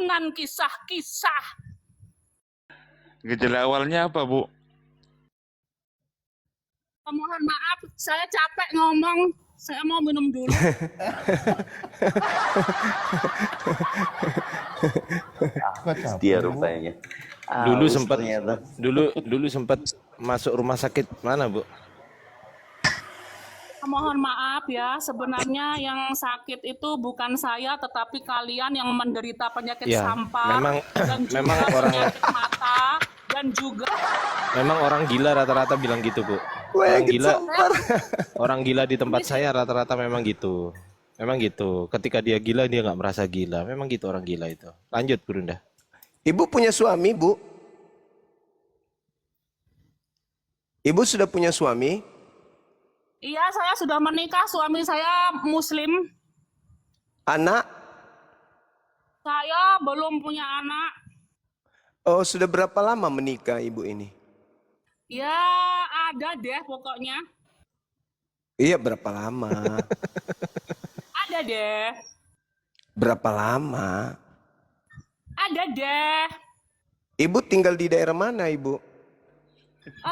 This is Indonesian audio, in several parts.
dengan kisah-kisah. Gejala awalnya apa, Bu? Mohon maaf, saya capek ngomong. Saya mau minum dulu. Dia rupanya. Dulu sempat masuk rumah sakit mana, Bu? Mohon maaf ya, sebenarnya yang sakit itu bukan saya, tetapi kalian yang menderita penyakit Ya, sampah dan juga memang orang penyakit mata dan juga memang orang gila rata-rata bilang gitu, Bu. Orang gila di tempat saya rata-rata memang gitu. Memang gitu. Ketika dia gila dia nggak merasa gila. Memang gitu orang gila itu. Lanjut, Gurunda. Ibu punya suami, Bu? Ibu sudah punya suami? iya, saya sudah menikah, suami saya Muslim. Anak? Saya belum punya anak. Oh, sudah berapa lama menikah Ibu ini? Ya, ada deh pokoknya. Iya, berapa lama? Ada deh. Berapa lama? Ada deh. Ibu tinggal di daerah mana, Ibu?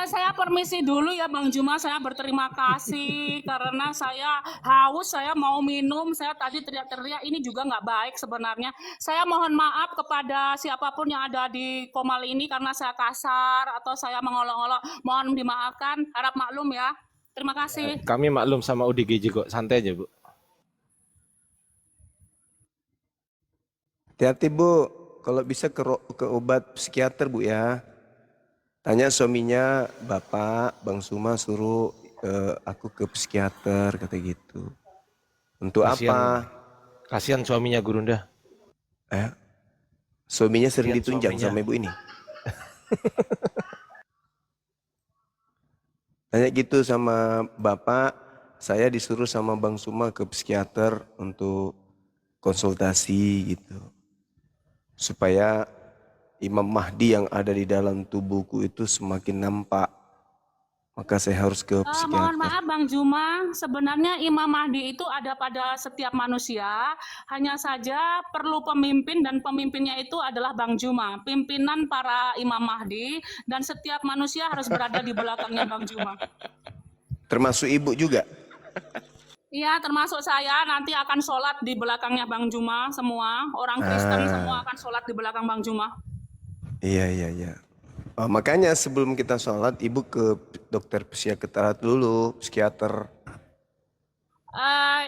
Saya permisi dulu ya Bang Juma, saya berterima kasih karena saya haus, saya mau minum, saya tadi teriak-teriak, ini juga nggak baik sebenarnya. Saya mohon maaf kepada siapapun yang ada di Komal ini karena saya kasar atau saya mengolok-olok, mohon dimaafkan, harap maklum ya. Terima kasih. Kami maklum sama UDGJ kok, santai aja, Bu. Hati-hati, Bu. Kalau bisa ke obat psikiater, Bu ya. Tanya suaminya, Bapak, Bang Suma suruh aku ke psikiater, kata gitu. Untuk apa? Kasihan suaminya, Gurunda. Suaminya sering ditunjang sama Ibu ini. Tanya gitu sama Bapak, saya disuruh sama Bang Suma ke psikiater untuk konsultasi gitu. Supaya Imam Mahdi yang ada di dalam tubuhku itu semakin nampak. Maka saya harus ke psikiater. Mohon maaf Bang Juma, sebenarnya Imam Mahdi itu ada pada setiap manusia, hanya saja perlu pemimpin dan pemimpinnya itu adalah Bang Juma, pimpinan para Imam Mahdi, dan setiap manusia harus berada di belakangnya Bang Juma. Termasuk Ibu juga? Iya, termasuk saya nanti akan sholat di belakangnya Bang Juma, semua orang Kristen semua akan sholat di belakang Bang Juma. Iya. Oh, makanya sebelum kita sholat, Ibu ke dokter psikiater dulu, psikiater.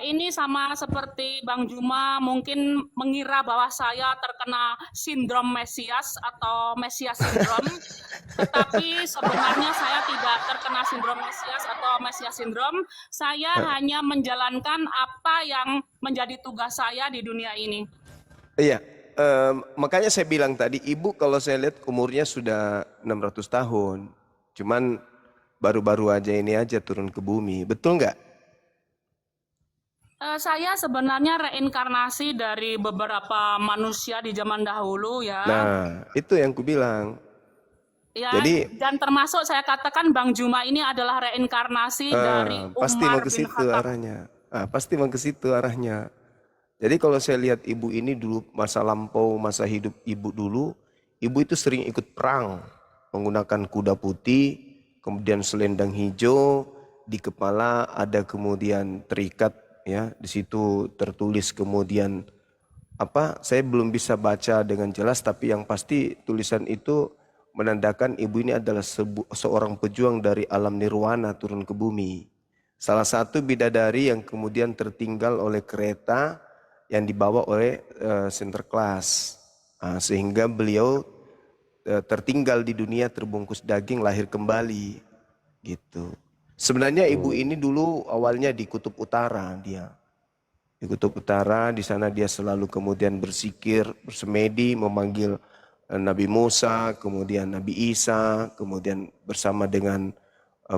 Ini sama seperti Bang Juma mungkin mengira bahwa saya terkena sindrom Mesias atau Mesias sindrom, tetapi sebenarnya saya tidak terkena sindrom Mesias atau Mesias sindrom. Saya hanya menjalankan apa yang menjadi tugas saya di dunia ini. Iya, makanya saya bilang tadi, Ibu kalau saya lihat umurnya sudah 600 tahun. Cuman baru-baru aja ini aja turun ke bumi, betul nggak? Saya sebenarnya reinkarnasi dari beberapa manusia di zaman dahulu ya. Nah, itu yang ku bilang. Ya, Jadi, dan termasuk saya katakan Bang Juma ini adalah reinkarnasi dari pasti mau Umar ke bin situ Khattab. arahnya. Pasti mau ke situ arahnya. Jadi kalau saya lihat Ibu ini dulu masa lampau, masa hidup Ibu dulu, Ibu itu sering ikut perang menggunakan kuda putih, kemudian selendang hijau, di kepala ada kemudian terikat ya, di situ tertulis kemudian apa? Saya belum bisa baca dengan jelas, tapi yang pasti tulisan itu menandakan Ibu ini adalah seorang pejuang dari alam nirwana turun ke bumi. Salah satu bidadari yang kemudian tertinggal oleh kereta yang dibawa oleh Sinterklas. Sehingga beliau tertinggal di dunia terbungkus daging, lahir kembali. Gitu. Sebenarnya Ibu ini dulu awalnya di Kutub Utara dia. Di Kutub Utara, di sana dia selalu kemudian bersikir, bersemedi, memanggil Nabi Musa, kemudian Nabi Isa, kemudian bersama dengan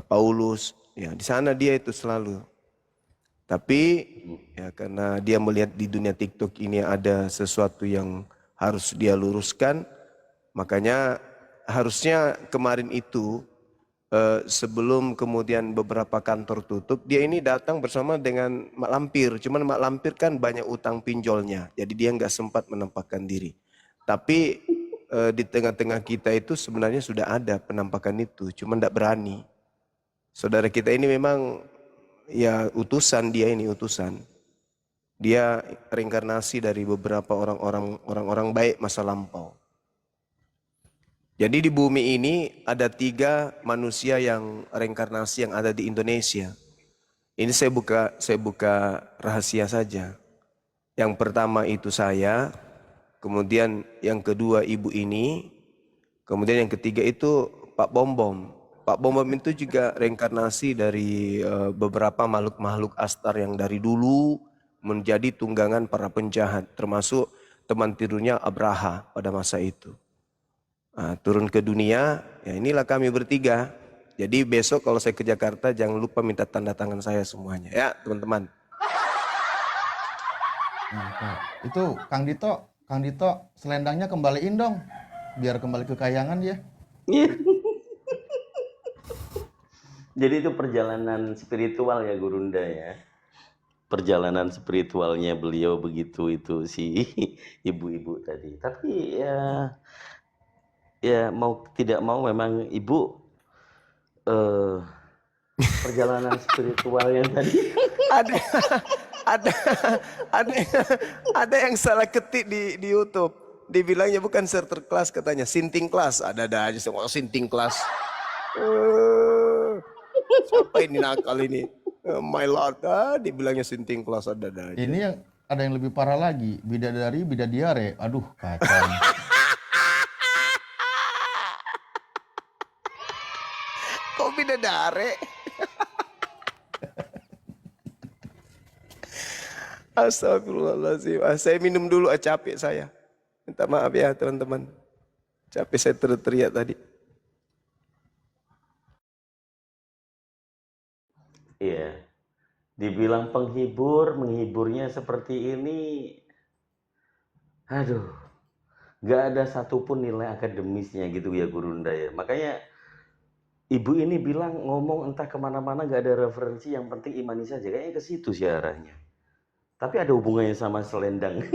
Paulus. Ya, di sana dia itu selalu. Tapi ya karena dia melihat di dunia TikTok ini ada sesuatu yang harus dia luruskan, makanya harusnya kemarin itu sebelum kemudian beberapa kantor tutup, dia ini datang bersama dengan Mak Lampir. Cuman Mak Lampir kan banyak utang pinjolnya, jadi dia nggak sempat menampakkan diri. Tapi di tengah-tengah kita itu sebenarnya sudah ada penampakan itu, cuma tidak berani. Saudara kita ini memang ya utusan, dia ini utusan. Dia reinkarnasi dari beberapa orang-orang baik masa lampau. Jadi di bumi ini ada 3 manusia yang reinkarnasi yang ada di Indonesia. Ini saya buka rahasia saja. Yang pertama itu saya, kemudian yang kedua ibu ini, kemudian yang ketiga itu Pak Bombom. Pak Bombom itu juga reinkarnasi dari beberapa makhluk-makhluk astar yang dari dulu menjadi tunggangan para penjahat, termasuk teman tidurnya Abraha pada masa itu. Nah, turun ke dunia, ya inilah kami bertiga. Jadi besok kalau saya ke Jakarta jangan lupa minta tanda tangan saya semuanya ya teman-teman. Nah, itu Kang Dito selendangnya kembaliin dong, biar kembali ke kayangan ya. Jadi itu perjalanan spiritual ya Gurunda ya. Perjalanan spiritualnya beliau begitu itu si ibu-ibu tadi. Tapi ya mau tidak mau memang ibu perjalanan spiritual yang tadi ada ada ada yang salah ketik di YouTube. Dibilangnya bukan serter kelas katanya, sinting kelas. Ada aja semua sinting kelas. Siapa ini nakal ini? My Lord, dibilangnya sinting kelas ada aja. Ini yang ada yang lebih parah lagi, bidadari, bidadiare. Aduh, kacau. Kok bidadari? Astagfirullahaladzim. Saya minum dulu, capek saya. Minta maaf ya teman-teman. Capek saya teriak tadi. iya. Dibilang penghibur, menghiburnya seperti ini. Aduh. Gak ada satupun nilai akademisnya gitu ya Gurunda ya. Makanya ibu ini bilang ngomong entah kemana-mana gak ada referensi, yang penting imani saja. Kayaknya ke situ sih arahnya. Tapi ada hubungannya sama selendang.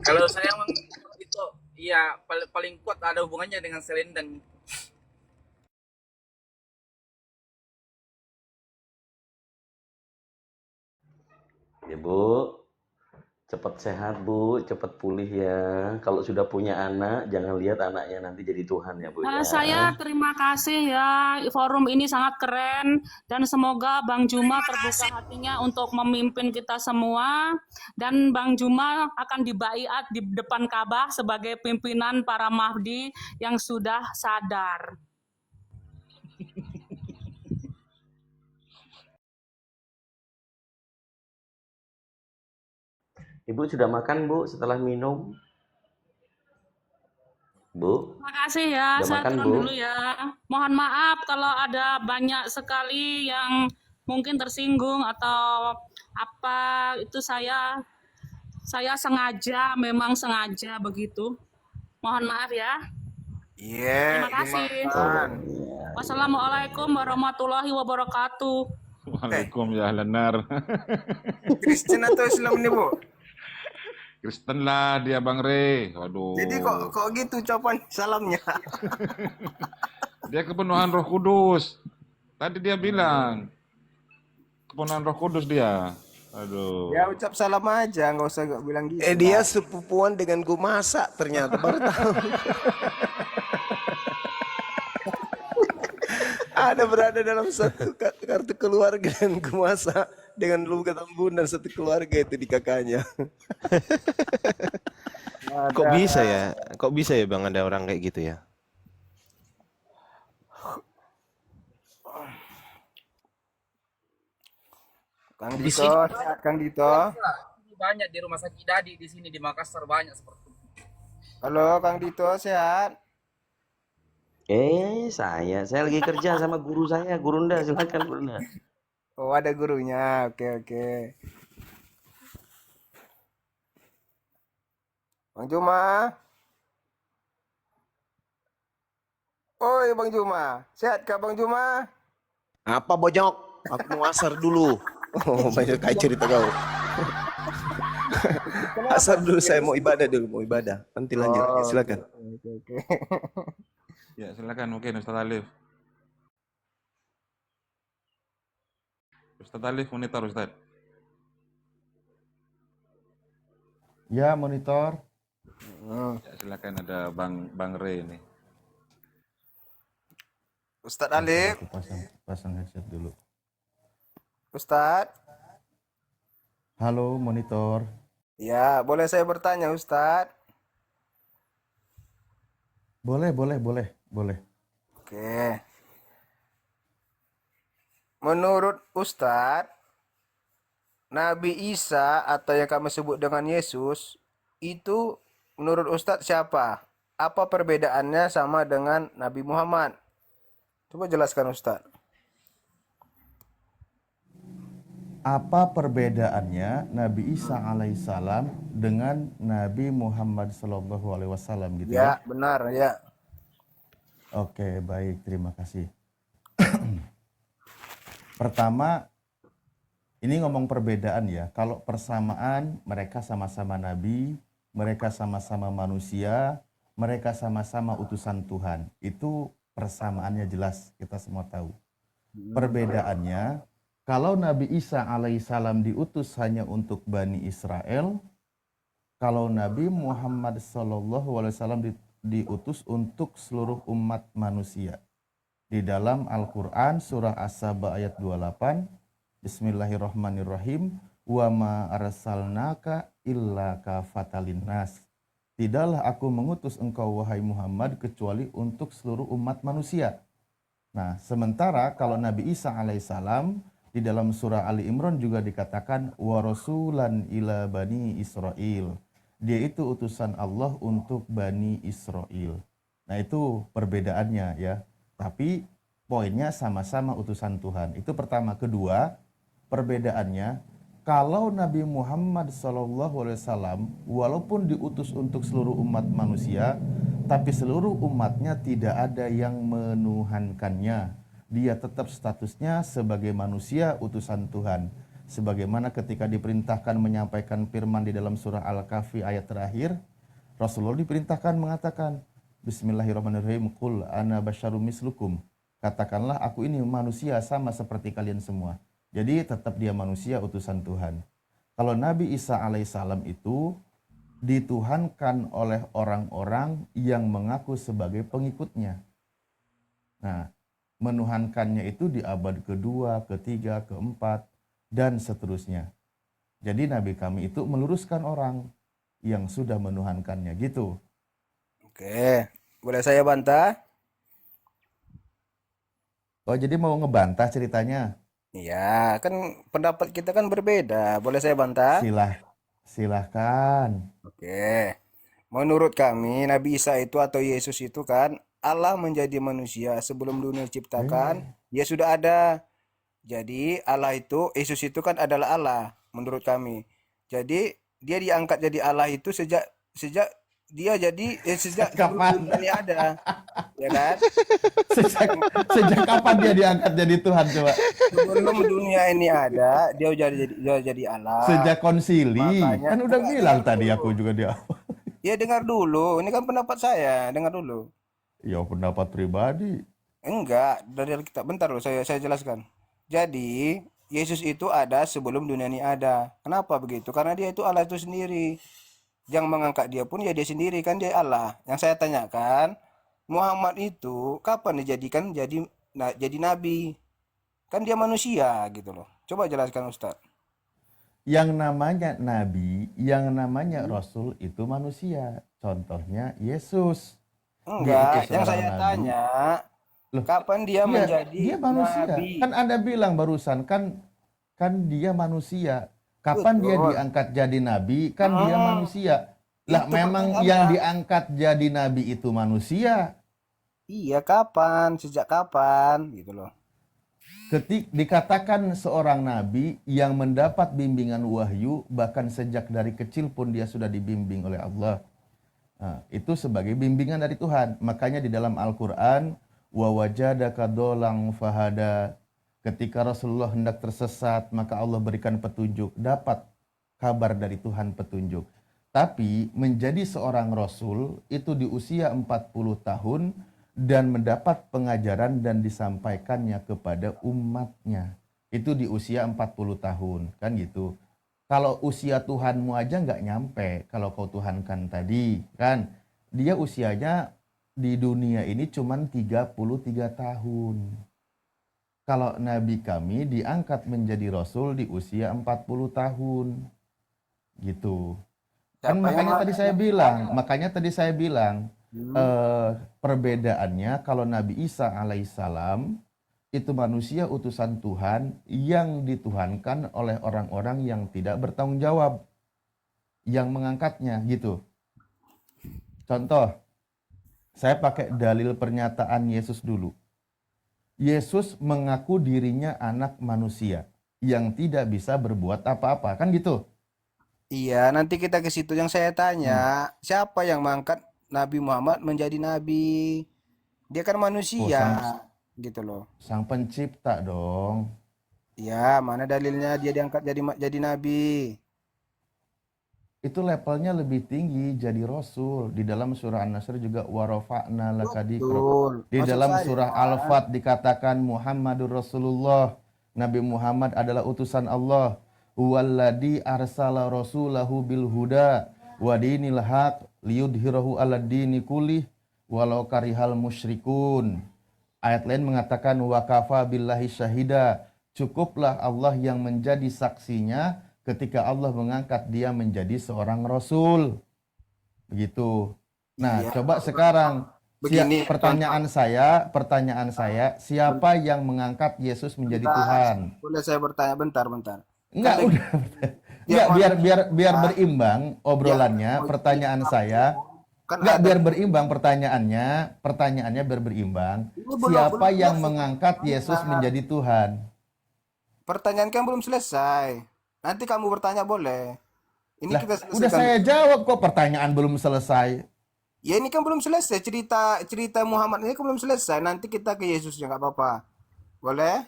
Kalau saya itu ya paling kuat ada hubungannya dengan selendang. Ya Bu, cepat sehat Bu, cepat pulih ya. Kalau sudah punya anak, jangan lihat anaknya nanti jadi Tuhan ya Bu ya. Saya terima kasih ya, forum ini sangat keren dan semoga Bang Juma terbuka hatinya untuk memimpin kita semua, dan Bang Juma akan dibaiat di depan Ka'bah sebagai pimpinan para Mahdi yang sudah sadar. Ibu sudah makan Bu setelah minum? Bu, Terima kasih ya, sudah saya makan turun Bu? dulu ya. Mohon maaf kalau ada banyak sekali yang mungkin tersinggung atau apa, itu saya sengaja, memang sengaja begitu. Mohon maaf ya. Iya, Terima kasih. dimakan. Wassalamualaikum warahmatullahi wabarakatuh. Waalaikum ya Lenar. Kristen atau Islam nih, Bu? Kristen lah dia Bang Re. Waduh. Jadi kok gitu ucapan salamnya? Dia kepenuhan Roh Kudus. Tadi dia bilang kepenuhan Roh Kudus dia. Aduh. Ya ucap salam aja, nggak usah bilang gitu. Dia sepupuan dengan gue masak ternyata baru tahu. Ada berada dalam satu kartu keluarga dan gue masak dengan lu ketembun dan satu keluarga itu di kakaknya. Kok bisa ya? Kok bisa ya Bang ada orang kayak gitu ya? Kang Di Dito, sini sehat Kang Dito. banyak di rumah sakit Dadi di sini di Makassar banyak seperti itu. Halo Kang Dito, sehat? Saya lagi kerja sama guru saya, Gurunda, silakan Gurunda. Oh, ada gurunya. Oke. Bang Juma. Oi Bang Juma, sehat kah Bang Juma? Apa bojok? Aku mau asar dulu. Oh, banyak kayak cerita kau. Kenapa Asal dulu sih saya harus mau ibadah dulu, mau ibadah. Nanti lanjut lagi, Oh, oke, silakan. oke, oke. Ya, silakan mungkin Ustaz Alif. Ustaz Alif monitor Ustaz. Ya, monitor. Hmm. Ya, silakan ada Bang Rey ini. Ustadz Bentar, Alif, aku pasang headset dulu. Ustadz. Halo, monitor. Ya, boleh saya bertanya Ustadz? Boleh, boleh, boleh, boleh. Oke. Menurut Ustadz, Nabi Isa atau yang kami sebut dengan Yesus, itu menurut Ustadz siapa? Apa perbedaannya sama dengan Nabi Muhammad? Coba jelaskan Ustadz. Apa perbedaannya Nabi Isa alaihissalam dengan Nabi Muhammad sallallahu alaihi wasallam gitu ya? Ya, benar, ya. Oke, baik, terima kasih. Pertama, ini ngomong perbedaan ya. Kalau persamaan, mereka sama-sama nabi, mereka sama-sama manusia, mereka sama-sama utusan Tuhan. Itu persamaannya jelas, kita semua tahu. Perbedaannya, kalau Nabi Isa alaihissalam diutus hanya untuk Bani Israel, kalau Nabi Muhammad sallallahu alaihi wasallam diutus untuk seluruh umat manusia. Di dalam Al-Quran surah As-Saba ayat 28, Bismillahirrahmanirrahim, wa ma arsalnaka illa kafatalin nas. Tidaklah aku mengutus engkau wahai Muhammad kecuali untuk seluruh umat manusia. Nah, sementara kalau Nabi Isa alaihissalam di dalam surah Ali Imran juga dikatakan wa rasulan ila bani Israel. Dia itu utusan Allah untuk Bani Israel. Nah, itu perbedaannya ya. Tapi poinnya sama-sama utusan Tuhan. Itu pertama. Kedua, perbedaannya kalau Nabi Muhammad SAW walaupun diutus untuk seluruh umat manusia, tapi seluruh umatnya tidak ada yang menuhankannya. Dia tetap statusnya sebagai manusia utusan Tuhan. Sebagaimana ketika diperintahkan menyampaikan firman di dalam surah Al-Kahfi ayat terakhir, Rasulullah diperintahkan mengatakan, Bismillahirrahmanirrahim, Qul ana basyarum mislukum. Katakanlah aku ini manusia sama seperti kalian semua. Jadi tetap dia manusia utusan Tuhan. Kalau Nabi Isa alaihissalam itu dituhankan oleh orang-orang yang mengaku sebagai pengikutnya. Nah, menuhankannya itu di abad kedua, ketiga, keempat, dan seterusnya. Jadi Nabi kami itu meluruskan orang yang sudah menuhankannya gitu. Oke, boleh saya bantah? Oh, jadi mau ngebantah ceritanya? Iya, kan pendapat kita kan berbeda. Boleh saya bantah? Silahkan. Oke. Menurut kami, Nabi Isa itu atau Yesus itu kan Allah menjadi manusia sebelum dunia diciptakan, dia sudah ada. Jadi Allah itu, Yesus itu kan adalah Allah menurut kami. Jadi dia diangkat jadi Allah itu sejak dia jadi sejak Kapan? sebelum dunia ada. Ya kan? Sejak kapan dia diangkat jadi Tuhan coba? Sebelum dunia ini ada, dia jadi Allah. Sejak konsili. Makanya- Kan udah Enggak, bilang dengar tadi dulu. aku juga dia. Ya dengar dulu, ini kan pendapat saya, dengar dulu. Ya pendapat pribadi. Enggak, dari Alkitab. Bentar loh, saya jelaskan. Jadi, Yesus itu ada sebelum dunia ini ada. Kenapa begitu? Karena dia itu Allah itu sendiri. Yang mengangkat dia pun ya dia sendiri, kan dia Allah. Yang saya tanyakan, Muhammad itu kapan dijadikan jadi nabi? Kan dia manusia gitu loh. Coba jelaskan Ustaz. Yang namanya nabi, yang namanya rasul itu manusia. Contohnya Yesus. Enggak, itu yang seorang saya nabi. tanya, Loh, kapan dia Iya, menjadi dia manusia. nabi? Kan Anda bilang barusan kan dia manusia. Kapan dia Betul. diangkat jadi nabi? Kan dia manusia. Lah Itu memang pertanyaannya. yang diangkat jadi nabi itu manusia. Iya, kapan? Sejak kapan? Gitu loh. Dikatakan seorang nabi yang mendapat bimbingan wahyu bahkan sejak dari kecil pun dia sudah dibimbing oleh Allah. Nah, itu sebagai bimbingan dari Tuhan. Makanya di dalam Al-Qur'an wa wajadaka dolang fahada, ketika Rasulullah hendak tersesat maka Allah berikan petunjuk, dapat kabar dari Tuhan petunjuk. Tapi menjadi seorang rasul itu di usia 40 tahun dan mendapat pengajaran dan disampaikannya kepada umatnya. Itu di usia 40 tahun, kan gitu. Kalau usia Tuhanmu aja nggak nyampe, kalau kau Tuhankan tadi, kan. Dia usianya di dunia ini cuma 33 tahun. Kalau Nabi kami diangkat menjadi Rasul di usia 40 tahun. Gitu. Kan Siapa yang makanya tadi saya bilang, perbedaannya kalau Nabi Isa alaihissalam itu manusia utusan Tuhan yang dituhankan oleh orang-orang yang tidak bertanggung jawab, yang mengangkatnya gitu. Contoh, saya pakai dalil pernyataan Yesus dulu. Yesus mengaku dirinya anak manusia yang tidak bisa berbuat apa-apa, kan gitu. Iya, nanti kita ke situ. Yang saya tanya, siapa yang mengangkat Nabi Muhammad menjadi nabi? Dia kan Oh, manusia, gitu loh. sang pencipta dong. Iya, mana dalilnya dia diangkat jadi nabi? Itu levelnya lebih tinggi jadi rasul. Di dalam surah An-Nasr juga warafa'na laka dzikrak. Betul. Di Maksud dalam saya, surah Al-Fat dikatakan Muhammadur Rasulullah. Nabi Muhammad adalah utusan Allah. Huwallazi arsala rasulahu bil huda wa dinil haq liyudhhirahu 'alad dini kullih walau karihal musyrikun. Ayat lain mengatakan wa kafa billahi syahida. Cukuplah Allah yang menjadi saksinya ketika Allah mengangkat dia menjadi seorang rasul. Begitu. Nah, iya. coba sekarang Begini, pertanyaan saya, siapa yang mengangkat Yesus menjadi bentar. Tuhan? Boleh saya bertanya bentar. Enggak, Kan udah. yang Enggak, biar manusia, berimbang obrolannya, yang pertanyaan saya. kan Enggak, ada. biar berimbang pertanyaannya biar berimbang. Ini belum Siapa yang selesai. mengangkat Yesus menjadi Tuhan? Pertanyaan kan belum selesai. Nanti kamu bertanya boleh. Ini Lah, kita udah selesaikan. saya jawab kok, pertanyaan belum selesai. Ya ini kan belum selesai cerita Muhammad ini kan belum selesai. Nanti kita ke Yesusnya nggak apa-apa. Boleh?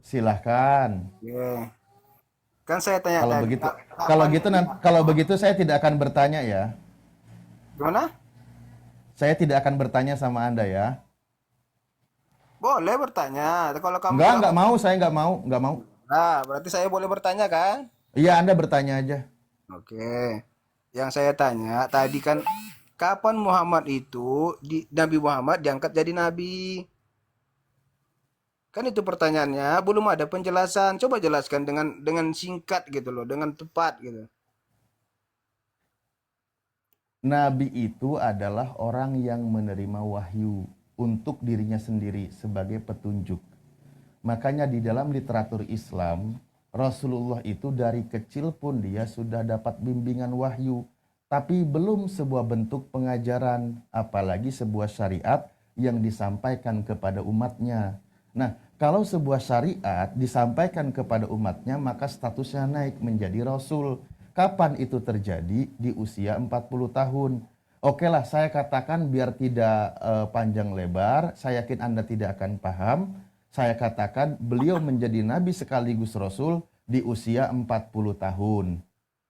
Silahkan. Oke. Kan saya tanya Kalau tadi. begitu, Kapan kalau begitu saya tidak akan bertanya ya. gimana? Saya tidak akan bertanya sama Anda ya. Boleh bertanya. Kalau kamu Enggak mau, saya enggak mau. Nah, berarti saya boleh bertanya kan? Iya, Anda bertanya aja. Oke. Yang saya tanya tadi kan kapan Muhammad itu Nabi Muhammad diangkat jadi nabi? Kan itu pertanyaannya, belum ada penjelasan. Coba jelaskan dengan singkat gitu loh, dengan tepat gitu. Nabi itu adalah orang yang menerima wahyu untuk dirinya sendiri sebagai petunjuk. Makanya di dalam literatur Islam, Rasulullah itu dari kecil pun dia sudah dapat bimbingan wahyu. Tapi belum sebuah bentuk pengajaran, apalagi sebuah syariat yang disampaikan kepada umatnya. Nah, kalau sebuah syariat disampaikan kepada umatnya, maka statusnya naik menjadi Rasul. Kapan itu terjadi? Di usia 40 tahun. Oke lah, saya katakan biar tidak panjang lebar, saya yakin Anda tidak akan paham. Saya katakan beliau menjadi nabi sekaligus rasul di usia 40 tahun.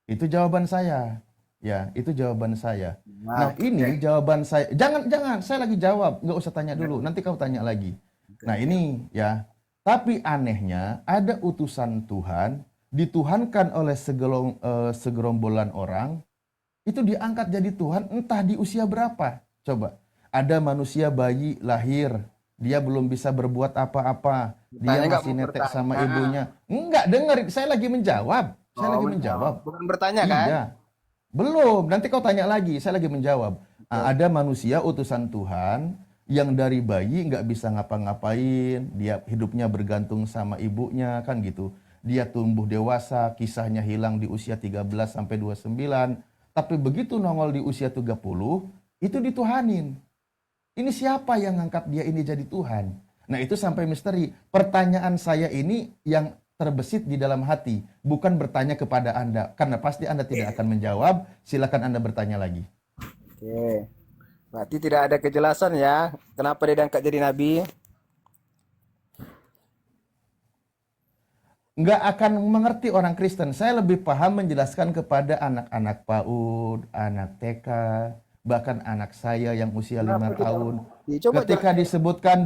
Itu jawaban saya. Ya, itu jawaban saya. Nah, ini jawaban saya. Jangan, saya lagi jawab. Nggak usah tanya dulu, nanti kau tanya lagi. Nah, ini ya. Tapi anehnya ada utusan Tuhan, dituhankan oleh segerombolan orang, itu diangkat jadi Tuhan entah di usia berapa. Coba, ada manusia bayi lahir, dia belum bisa berbuat apa-apa, dia masih netek sama ibunya. Enggak, dengar, saya lagi menjawab. Saya lagi menjawab. Bukan bertanya kan? Iya. Belum, nanti kau tanya lagi, saya lagi menjawab. Ada manusia utusan Tuhan yang dari bayi nggak bisa ngapa-ngapain, dia hidupnya bergantung sama ibunya, kan gitu. Dia tumbuh dewasa, kisahnya hilang di usia 13 sampai 29, tapi begitu nongol di usia 30, itu dituhanin. Ini siapa yang ngangkat dia ini jadi Tuhan? Nah, itu sampai misteri. Pertanyaan saya ini yang terbesit di dalam hati, bukan bertanya kepada Anda, karena pasti Anda tidak akan menjawab. Silakan Anda bertanya lagi. Oke. Berarti tidak ada kejelasan ya, kenapa dia diangkat jadi nabi? nggak akan mengerti orang Kristen. Saya lebih paham menjelaskan kepada anak-anak PAUD, anak TK, bahkan anak saya yang usia 5 Kenapa tidak tahun. mengerti? Coba Ketika disebutkan,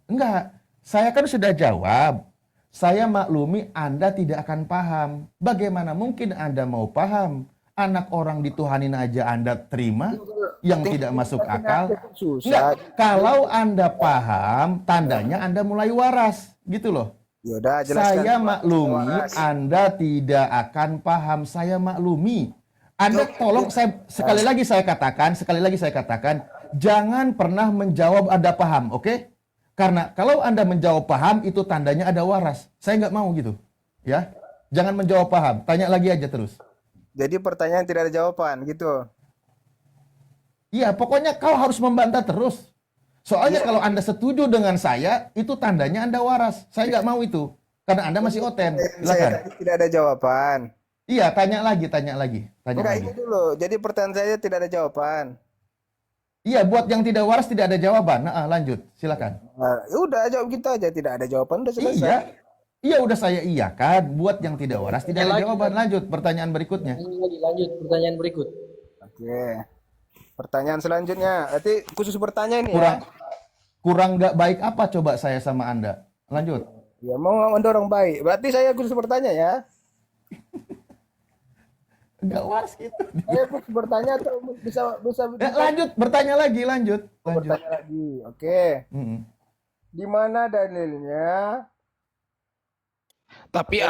enggak, saya kan sudah jawab. Saya maklumi Anda tidak akan paham. Bagaimana mungkin Anda mau paham? Anak orang dituhanin aja Anda terima, yang tidak masuk akal. susah. Enggak, kalau Anda paham, tandanya Anda mulai waras, gitu loh. Yaudah, jelaskan. Saya maklumi Waras. Anda tidak akan paham. Saya maklumi. Anda tolong, saya sekali lagi saya katakan, jangan pernah menjawab Anda paham, oke? Karena kalau Anda menjawab paham itu tandanya ada waras. Saya nggak mau gitu, ya. Jangan menjawab paham, tanya lagi aja terus. Jadi pertanyaan tidak ada jawaban gitu. Iya, pokoknya kau harus membantah terus. Soalnya kalau Anda setuju dengan saya, itu tandanya Anda waras. Saya nggak mau itu, karena Anda masih oten. Saya Silakan. tadi tidak ada jawaban. Iya, tanya lagi. Enggak, ini dulu. Jadi pertanyaan saya tidak ada jawaban. Iya, buat yang tidak waras tidak ada jawaban. Nah, lanjut, silakan. Nah, ya udah jawab gitu aja, tidak ada jawaban udah selesai. Iya, iya udah saya iyakan. Buat yang tidak waras tidak ada jawaban. Lanjut, pertanyaan berikutnya. Lanjut pertanyaan berikut. Oke. Pertanyaan selanjutnya. Berarti khusus bertanya ini Kurang ya. kurang nggak baik apa coba saya sama Anda? Lanjut. Ya mau mendorong baik. Berarti saya khusus bertanya ya. Nggak waras gitu. Saya khusus bertanya atau bisa Lanjut, bertanya lagi, lanjut. bertanya lagi. Oke. Mm-mm. Di mana dalilnya? Tapi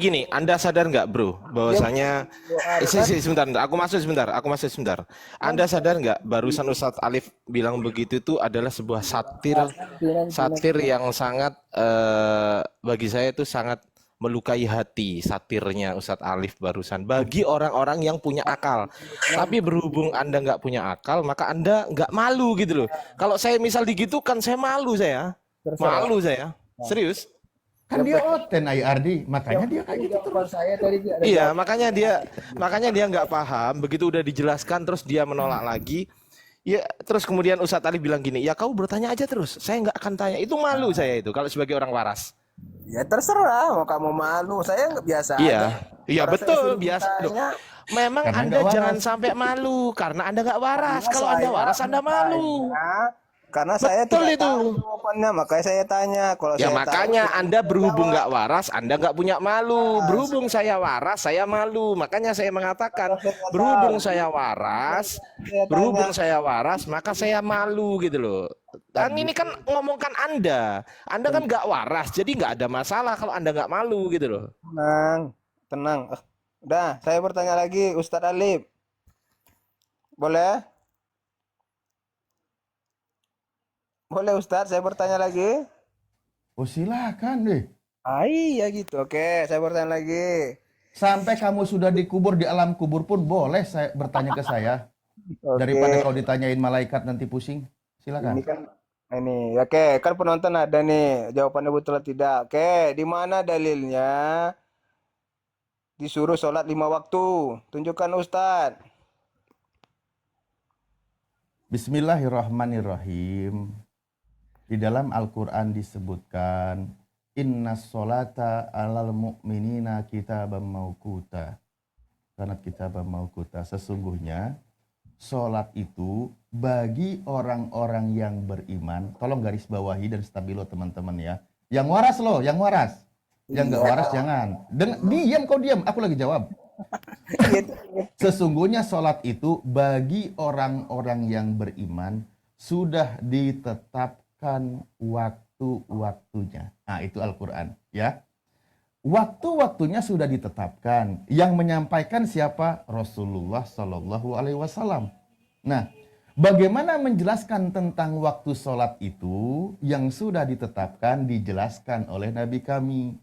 gini, Anda sadar nggak, bro, bahwasanya sebentar, aku masuk sebentar. Anda sadar nggak, barusan Ustadz Alif bilang begitu itu adalah sebuah satir yang sangat bagi saya itu sangat melukai hati, satirnya Ustadz Alif barusan bagi orang-orang yang punya akal. Tapi berhubung Anda nggak punya akal, maka Anda nggak malu gitu loh. Kalau saya misal digitukan, saya malu saya. Serius. Kan dia oten Ayu Ardi, makanya dia kayak gitu terus. Saya tadi tidak ada Iya, makanya dia nggak paham. Begitu udah dijelaskan, terus dia menolak lagi. Ya, terus kemudian Ustadz Ali bilang gini, ya kau bertanya aja terus. Saya nggak akan tanya. Itu malu saya itu kalau sebagai orang waras. Ya terserah, mau kamu malu. Saya nggak biasa aja. Iya, iya Orang saya betul suruh biasa. Loh, tanya, memang Karena Anda nggak waras. jangan sampai malu karena Anda nggak waras. karena Kalau Anda saya waras Anda malu. bertanya, karena saya Betul tidak itu. tahu jawabannya, makanya saya tanya. Kalau Ya saya makanya tahu, Anda berhubung nggak waras, Anda nggak punya malu. Berhubung saya waras, saya malu. Makanya saya mengatakan, berhubung saya waras, maka saya malu gitu loh. Dan ini kan ngomongkan Anda kan nggak waras, jadi nggak ada masalah kalau Anda nggak malu gitu loh. tenang. Udah, saya bertanya lagi, Ustadz Alif. Boleh? Boleh Ustadz, saya bertanya lagi. Oh silakan deh. Iya gitu. Oke, saya bertanya lagi. Sampai kamu sudah dikubur di alam kubur pun boleh saya bertanya ke saya. Oke. Daripada kalau ditanyain malaikat nanti pusing. Silakan. Ini kan oke, kan penonton ada nih jawabannya betul atau tidak. Oke, di mana dalilnya disuruh sholat 5 waktu? Tunjukkan Ustadz. Bismillahirrahmanirrahim. Di dalam Al-Quran disebutkan inna sholata alal mu'minina kitaban mauquta. Karena kitaban mauquta, sesungguhnya sholat itu bagi orang-orang yang beriman. Tolong garis bawahi dan stabilo teman-teman ya. Yang waras loh, yang waras. Yang nggak waras jangan. Diam kau diam, aku lagi jawab. Sesungguhnya sholat itu bagi orang-orang yang beriman sudah ditetapkan waktu-waktunya. Nah, itu Al-Quran ya. Waktu-waktunya sudah ditetapkan. Yang menyampaikan siapa? Rasulullah Shallallahu Alaihi Wasallam. Nah, bagaimana menjelaskan tentang waktu sholat itu yang sudah ditetapkan dijelaskan oleh Nabi kami.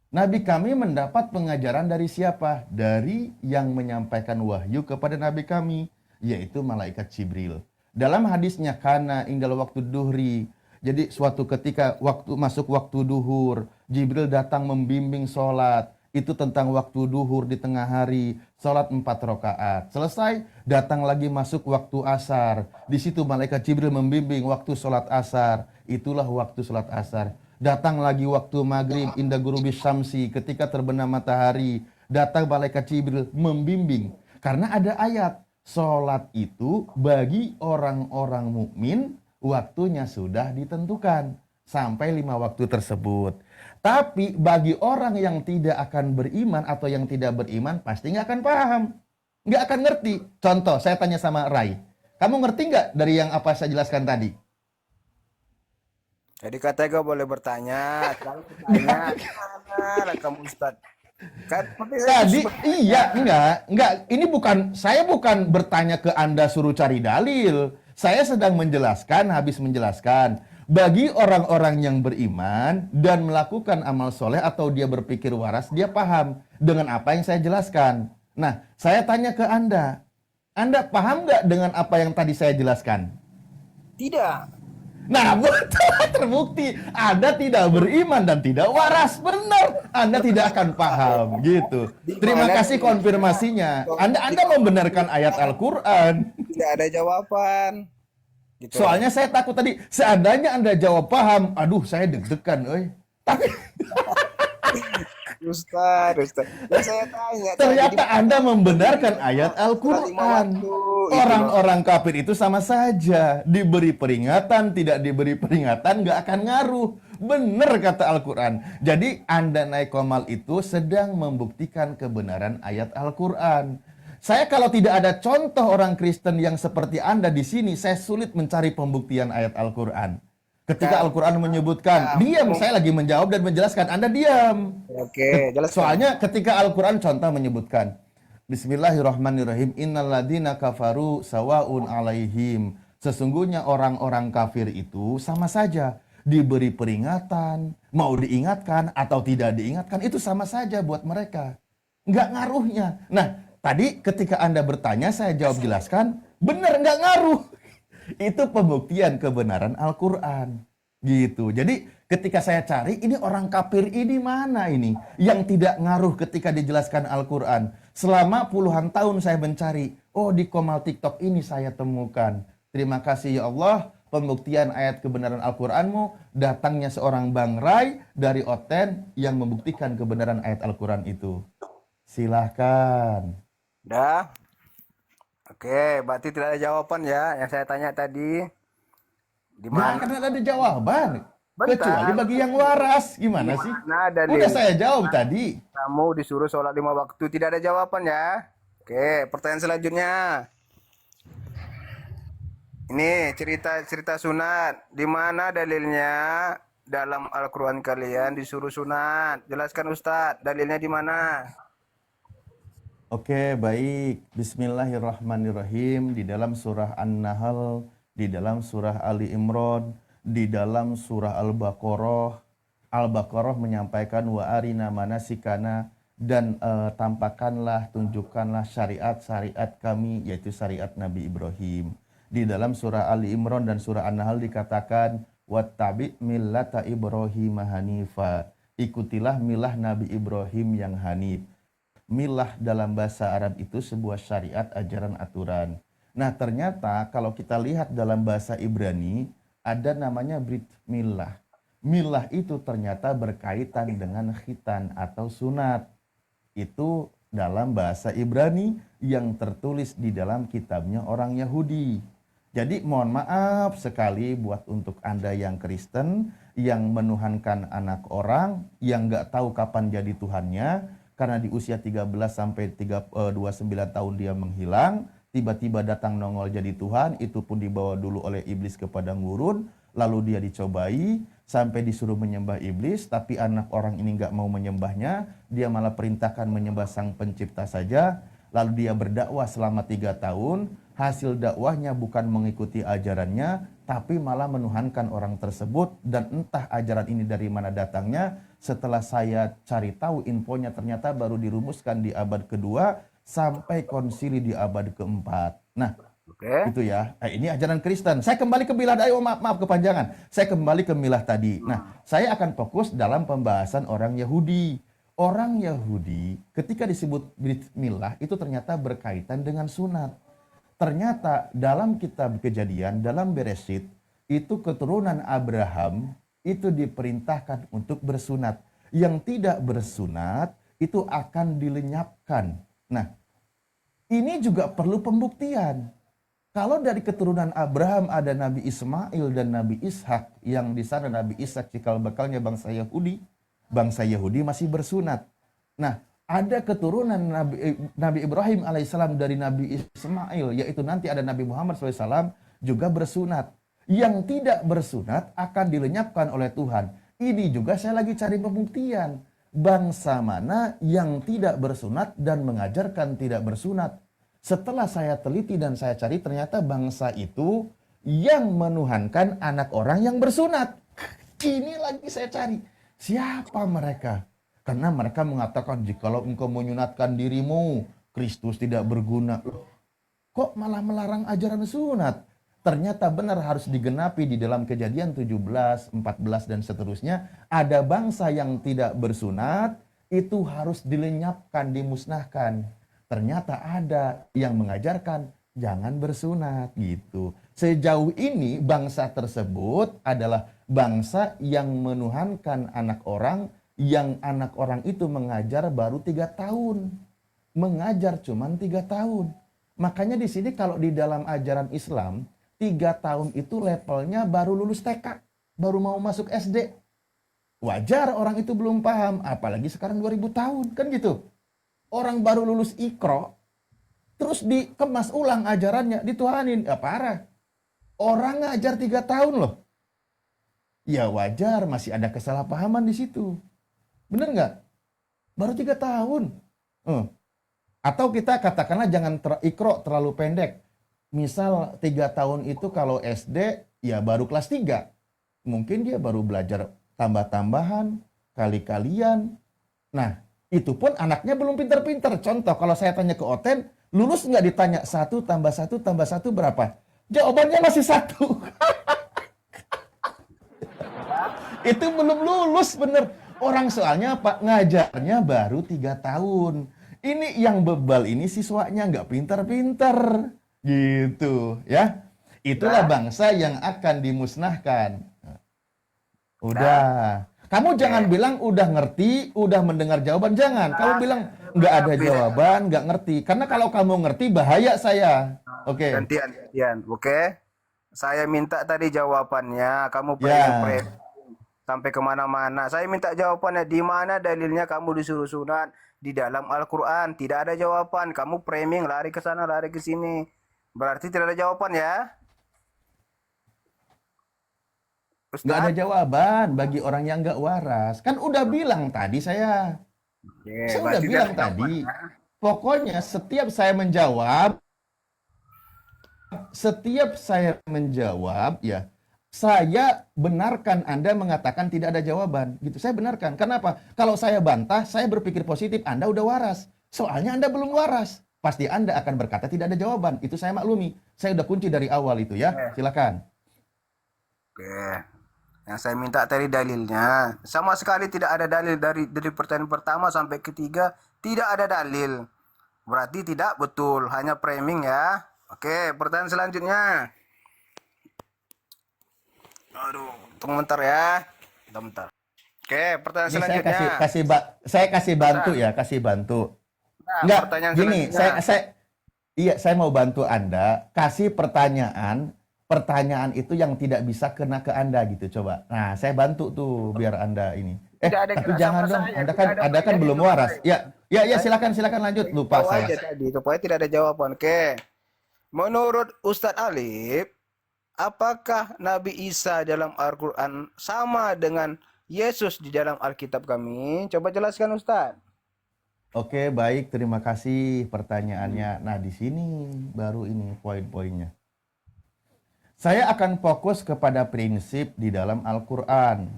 Nabi kami mendapat pengajaran dari siapa? Dari yang menyampaikan wahyu kepada Nabi kami, yaitu malaikat Jibril. Dalam hadisnya kana indal waktu duhri. Jadi suatu ketika masuk waktu duhur, Jibril datang membimbing sholat. Itu tentang waktu duhur di tengah hari, sholat 4 rakaat. Selesai, datang lagi masuk waktu asar. Di situ malaikat Jibril membimbing waktu sholat asar. Itulah waktu sholat asar. Datang lagi waktu maghrib, inda ghurubi syamsi, ketika terbenam matahari, datang malaikat Jibril membimbing. Karena ada ayat, sholat itu bagi orang-orang mukmin waktunya sudah ditentukan sampai 5 waktu tersebut. Tapi bagi orang yang tidak akan beriman atau yang tidak beriman pasti nggak akan paham, nggak akan ngerti. Contoh, saya tanya sama Rai, kamu ngerti nggak dari yang apa saya jelaskan tadi? Jadi katanya gak boleh bertanya. Kalau bertanya, mana lah kamu Ustaz? Kan, tapi saya Tadi iya, enggak. Ini saya bukan bertanya ke Anda suruh cari dalil. Saya sedang menjelaskan, habis menjelaskan. Bagi orang-orang yang beriman dan melakukan amal soleh atau dia berpikir waras, dia paham dengan apa yang saya jelaskan. Nah, saya tanya ke Anda paham nggak dengan apa yang tadi saya jelaskan? tidak. Nah, betul, terbukti Anda tidak beriman dan tidak waras. Benar, Anda tidak akan paham gitu. Terima kasih konfirmasinya. Anda membenarkan ayat Al-Qur'an. Tidak ada jawaban. Gitu. Soalnya saya takut tadi, seandainya Anda jawab paham, aduh saya deg-degan, Tapi Ustaz. Dan saya tanya. ternyata Anda membenarkan ayat Al-Qur'an. Orang-orang kafir itu sama saja. Diberi peringatan, tidak diberi peringatan, nggak akan ngaruh. Benar kata Al-Quran. Jadi Anda naik komal itu sedang membuktikan kebenaran ayat Al-Quran. Saya kalau tidak ada contoh orang Kristen yang seperti Anda di sini, saya sulit mencari pembuktian ayat Al-Quran. Ketika Al-Quran menyebutkan, diam, saya lagi menjawab dan menjelaskan, Anda diam. Oke, jelas. Soalnya ketika Al-Quran contoh menyebutkan, Bismillahirrahmanirrahim, innalladzina kafaru sawaun alaihim. Sesungguhnya orang-orang kafir itu sama saja. Diberi peringatan, mau diingatkan atau tidak diingatkan, itu sama saja buat mereka. Nggak ngaruhnya. Nah, tadi ketika Anda bertanya, saya jawab jelaskan, benar nggak ngaruh. Itu pembuktian kebenaran Al-Quran. Gitu. Jadi ketika saya cari, ini orang kafir ini mana ini? Yang tidak ngaruh ketika dijelaskan Al-Quran. Selama puluhan tahun saya mencari. Oh, di komal TikTok ini saya temukan. Terima kasih ya Allah. Pembuktian ayat kebenaran Al-Quranmu. Datangnya seorang Bang Rai dari Oten yang membuktikan kebenaran ayat Al-Quran itu. Silahkan. Dah. Oke, berarti tidak ada jawaban ya yang saya tanya tadi. Di Nggak mana? akan ada jawaban. Bentar. Kecuali bagi yang waras. Gimana sih? Nah, Udah saya jawab tadi. Kamu disuruh sholat 5 waktu, tidak ada jawaban ya. Oke, pertanyaan selanjutnya. Ini cerita sunat. Di mana dalilnya dalam Al-Quran kalian disuruh sunat? Jelaskan Ustadz, dalilnya di mana? Oke, baik. Bismillahirrahmanirrahim. Di dalam surah An-Nahl, di dalam surah Ali Imran, di dalam surah Al-Baqarah. Al-Baqarah menyampaikan wa arina manasikana, dan tampakkanlah, tunjukkanlah syariat-syariat kami, yaitu syariat Nabi Ibrahim. Di dalam surah Ali Imran dan surah An-Nahl dikatakan wattabi millata Ibrahim hanifa. Ikutilah milah Nabi Ibrahim yang hanif. Milah dalam bahasa Arab itu sebuah syariat, ajaran, aturan. Nah, ternyata kalau kita lihat dalam bahasa Ibrani ada namanya Brit Milah. Milah itu ternyata berkaitan dengan khitan atau sunat. Itu dalam bahasa Ibrani yang tertulis di dalam kitabnya orang Yahudi. Jadi mohon maaf sekali buat untuk Anda yang Kristen, yang menuhankan anak orang, yang nggak tahu kapan jadi Tuhannya, karena di usia 13 sampai 29 tahun dia menghilang, tiba-tiba datang nongol jadi Tuhan, itu pun dibawa dulu oleh iblis ke padang gurun, lalu dia dicobai, sampai disuruh menyembah iblis, tapi anak orang ini nggak mau menyembahnya, dia malah perintahkan menyembah sang pencipta saja, lalu dia berdakwah selama 3 tahun, hasil dakwahnya bukan mengikuti ajarannya, tapi malah menuhankan orang tersebut, dan entah ajaran ini dari mana datangnya. Setelah saya cari tahu infonya, ternyata baru dirumuskan di abad kedua sampai konsili di abad keempat. Nah, itu ya. Ini ajaran Kristen. Saya kembali ke milah. Maaf kepanjangan. Saya kembali ke milah tadi. Nah, saya akan fokus dalam pembahasan orang Yahudi. Orang Yahudi ketika disebut milah itu ternyata berkaitan dengan sunat. Ternyata dalam kitab Kejadian, dalam Bereshit, itu keturunan Abraham itu diperintahkan untuk bersunat. Yang tidak bersunat itu akan dilenyapkan. Nah, ini juga perlu pembuktian. Kalau dari keturunan Abraham ada Nabi Ismail dan Nabi Ishak, yang di sana Nabi Ishak cikal bakalnya bangsa Yahudi masih bersunat. Nah, ada keturunan Nabi Ibrahim alaihissalam dari Nabi Ismail, yaitu nanti ada Nabi Muhammad SAW juga bersunat. Yang tidak bersunat akan dilenyapkan oleh Tuhan. Ini juga saya lagi cari pembuktian. Bangsa mana yang tidak bersunat dan mengajarkan tidak bersunat. Setelah saya teliti dan saya cari, ternyata bangsa itu yang menuhankan anak orang yang bersunat. Ini lagi saya cari. Siapa mereka? Karena mereka mengatakan, jikalau engkau menyunatkan dirimu, Kristus tidak berguna. Loh, kok malah melarang ajaran sunat? Ternyata benar harus digenapi di dalam Kejadian 17, 14 dan seterusnya. Ada bangsa yang tidak bersunat, itu harus dilenyapkan, dimusnahkan. Ternyata ada yang mengajarkan jangan bersunat gitu. Sejauh ini bangsa tersebut adalah bangsa yang menuhankan anak orang, yang anak orang itu mengajar baru 3 tahun. Mengajar cuman 3 tahun. Makanya di sini kalau di dalam ajaran Islam, 3 tahun itu levelnya baru lulus TK, baru mau masuk SD. Wajar orang itu belum paham, apalagi sekarang 2000 tahun, kan gitu. Orang baru lulus Iqra, terus dikemas ulang ajarannya, dituhanin, ya parah. Orang ngajar 3 tahun loh. Ya wajar, masih ada kesalahpahaman di situ. Bener nggak? Baru 3 tahun. Atau kita katakanlah jangan Iqra terlalu pendek. Misal 3 tahun itu kalau SD ya baru kelas 3. Mungkin dia baru belajar tambah-tambahan, kali-kalian. Nah, itu pun anaknya belum pintar-pintar. Contoh, kalau saya tanya ke Oten, lulus nggak ditanya 1 tambah 1 tambah 1 berapa? Jawabannya masih 1. Itu belum lulus bener. Orang soalnya apa? Ngajarnya baru 3 tahun. Ini yang bebal ini siswanya nggak pintar-pintar. Gitu ya. Itulah bangsa yang akan dimusnahkan. Udah. Kamu jangan bilang udah ngerti, udah mendengar jawaban. Jangan. Kamu bilang nggak ada jawaban, nggak ngerti. Karena kalau kamu ngerti bahaya saya. Oke. Gantian. Oke. Saya minta tadi jawabannya. Kamu Ya. sampai kemana-mana. Saya minta jawabannya. Di mana dalilnya kamu disuruh sunat? Di dalam Al-Quran. Tidak ada jawaban. Kamu framing, lari ke sana, lari ke sini. Berarti tidak ada jawaban ya? Nggak ada jawaban bagi orang yang nggak waras. Kan udah bilang tadi saya. Oke, Saya udah berarti bilang tidak ada tadi. jawaban, ya? Pokoknya setiap saya menjawab ya, saya benarkan Anda mengatakan tidak ada jawaban. Gitu. Saya benarkan. Kenapa? Kalau saya bantah, saya berpikir positif, Anda udah waras. Soalnya Anda belum waras. Pasti Anda akan berkata tidak ada jawaban. Itu saya maklumi. Saya udah kunci dari awal itu ya. Silakan. Oke. Yang saya minta tadi dalilnya. Sama sekali tidak ada dalil dari pertanyaan pertama sampai ketiga. Tidak ada dalil. Berarti tidak betul. Hanya framing ya. Oke, pertanyaan selanjutnya. Aduh, tunggu bentar ya. Bentar. Oke, pertanyaan Ini selanjutnya. saya kasih bantu ya, kasih bantu. Nah, Enggak, pertanyaan gini, selanjutnya. saya mau bantu Anda, kasih pertanyaan itu yang tidak bisa kena ke Anda gitu, coba. Nah, saya bantu tuh biar Anda ini. Tidak ada Tapi kena jangan sama dong, saya, Anda tidak ada Anda kan faedahnya belum sama waras. saya. Ya, silakan lanjut. Lupa Tahu saya. aja tadi, supaya tidak ada jawaban. Oke. Menurut Ustadz Alif, apakah Nabi Isa dalam Al-Quran sama dengan Yesus di dalam Alkitab kami? Coba jelaskan Ustadz. Oke, baik, terima kasih pertanyaannya. Nah, di sini baru ini poin-poinnya. Saya akan fokus kepada prinsip di dalam Al-Quran.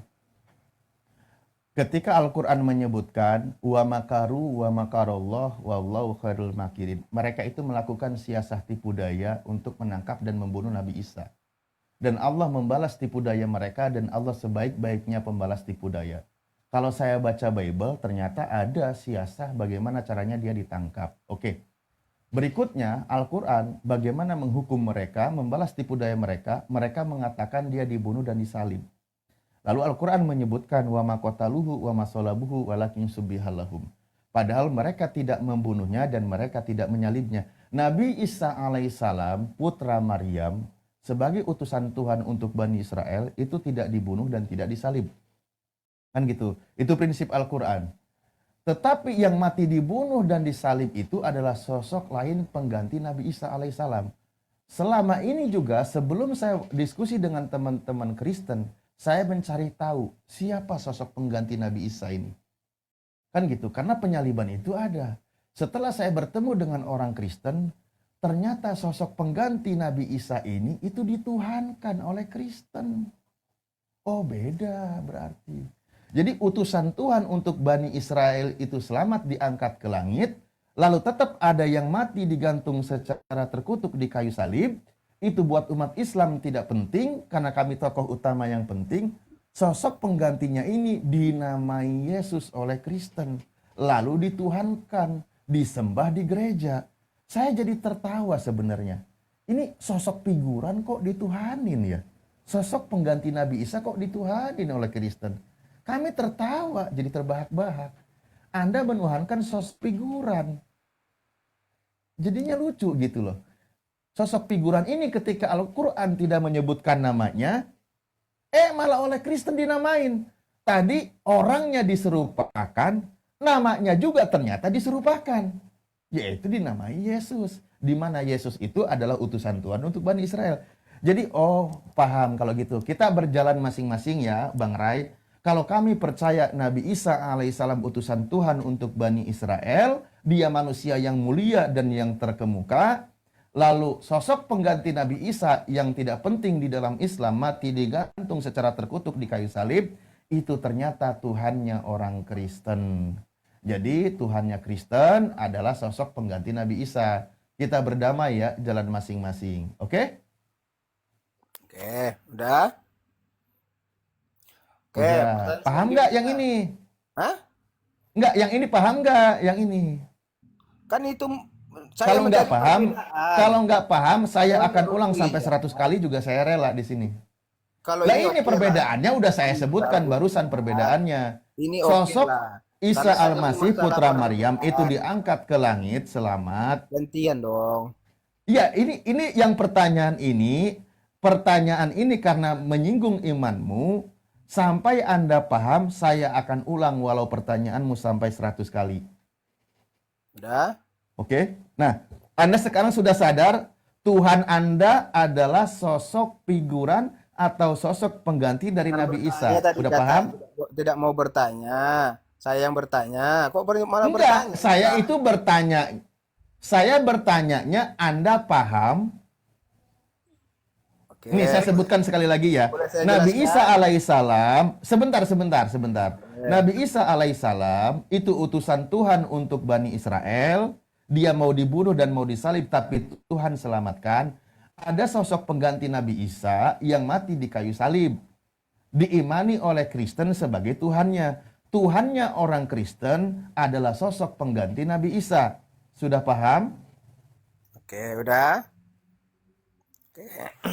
Ketika Al-Quran menyebutkan wa makaru wa makarallah wallahu khairul makirin. Mereka itu melakukan siasah tipu daya untuk menangkap dan membunuh Nabi Isa. Dan Allah membalas tipu daya mereka dan Allah sebaik-baiknya pembalas tipu daya. Kalau saya baca Bible, ternyata ada siasah bagaimana caranya dia ditangkap. Oke. Berikutnya, Al-Quran bagaimana menghukum mereka, membalas tipu daya mereka. Mereka mengatakan dia dibunuh dan disalib. Lalu Al-Quran menyebutkan wa ma qataluhu wa ma salabuhu walakin subbihalahum. Padahal mereka tidak membunuhnya dan mereka tidak menyalibnya. Nabi Isa alaihissalam, putra Maryam, sebagai utusan Tuhan untuk Bani Israel, itu tidak dibunuh dan tidak disalib. Kan gitu. Itu prinsip Al-Quran. Tetapi yang mati dibunuh dan disalib itu adalah sosok lain pengganti Nabi Isa alaihissalam. Selama ini juga sebelum saya diskusi dengan teman-teman Kristen, saya mencari tahu siapa sosok pengganti Nabi Isa ini. Kan gitu, karena penyaliban itu ada. Setelah saya bertemu dengan orang Kristen, ternyata sosok pengganti Nabi Isa ini itu dituhankan oleh Kristen. Oh beda berarti. Jadi utusan Tuhan untuk Bani Israel itu selamat diangkat ke langit, lalu tetap ada yang mati digantung secara terkutuk di kayu salib. Itu buat umat Islam tidak penting, karena kami tokoh utama yang penting. Sosok penggantinya ini dinamai Yesus oleh Kristen, lalu dituhankan, disembah di gereja. Saya jadi tertawa sebenarnya. Ini sosok figuran kok dituhanin ya? Sosok pengganti Nabi Isa kok dituhanin oleh Kristen? Kami tertawa, jadi terbahak-bahak. Anda menuhankan sosok figuran. Jadinya lucu gitu loh. Sosok figuran ini ketika Al-Quran tidak menyebutkan namanya, malah oleh Kristen dinamain. Tadi orangnya diserupakan, namanya juga ternyata diserupakan. Yaitu dinamai Yesus. Di mana Yesus itu adalah utusan Tuhan untuk Bani Israel. Jadi paham kalau gitu. Kita berjalan masing-masing ya Bang Rai. Kalau kami percaya Nabi Isa alaihissalam utusan Tuhan untuk Bani Israel, dia manusia yang mulia dan yang terkemuka. Lalu sosok pengganti Nabi Isa yang tidak penting di dalam Islam mati digantung secara terkutuk di kayu salib, itu ternyata Tuhannya orang Kristen. Jadi Tuhannya Kristen adalah sosok pengganti Nabi Isa. Kita berdamai ya, jalan masing-masing. Oke? Oke, udah? Oke, Udah. Paham nggak yang ini? Hah? Nggak, yang ini paham nggak? Yang ini? Kan itu saya Kalau nggak mencari paham, perbedaan. kalau nggak paham, saya akan ulang Iya. sampai 100 kali juga saya rela di sini. Kalau Lah ini ini oke perbedaannya udah saya sebutkan barusan perbedaannya. lah. Ini oke Sosok lah. Isa Karena saya Al-Masih masalah putra Maryam itu perbedaan. diangkat ke langit selamat. Gantian dong. Ya, ini yang pertanyaan ini karena menyinggung imanmu, sampai Anda paham saya akan ulang walau pertanyaanmu sampai 100 kali. Udah? Oke? Nah, Anda sekarang sudah sadar Tuhan Anda adalah sosok figuran atau sosok pengganti dari Nabi Isa. Saya tadi Udah kata paham? tidak mau bertanya. Saya yang bertanya. Kok malah Enggak, bertanya? saya itu bertanya. Saya bertanyanya Anda paham? Oke. Nih saya sebutkan sekali lagi ya. Boleh saya Nabi jelaskan? Isa alaihissalam, sebentar. Nabi Isa alaihissalam itu utusan Tuhan untuk Bani Israel. Dia mau dibunuh dan mau disalib, tapi Tuhan selamatkan. Ada sosok pengganti Nabi Isa yang mati di kayu salib. Diimani oleh Kristen sebagai Tuhannya. Tuhannya orang Kristen adalah sosok pengganti Nabi Isa. Sudah paham? Oke, udah. Oke.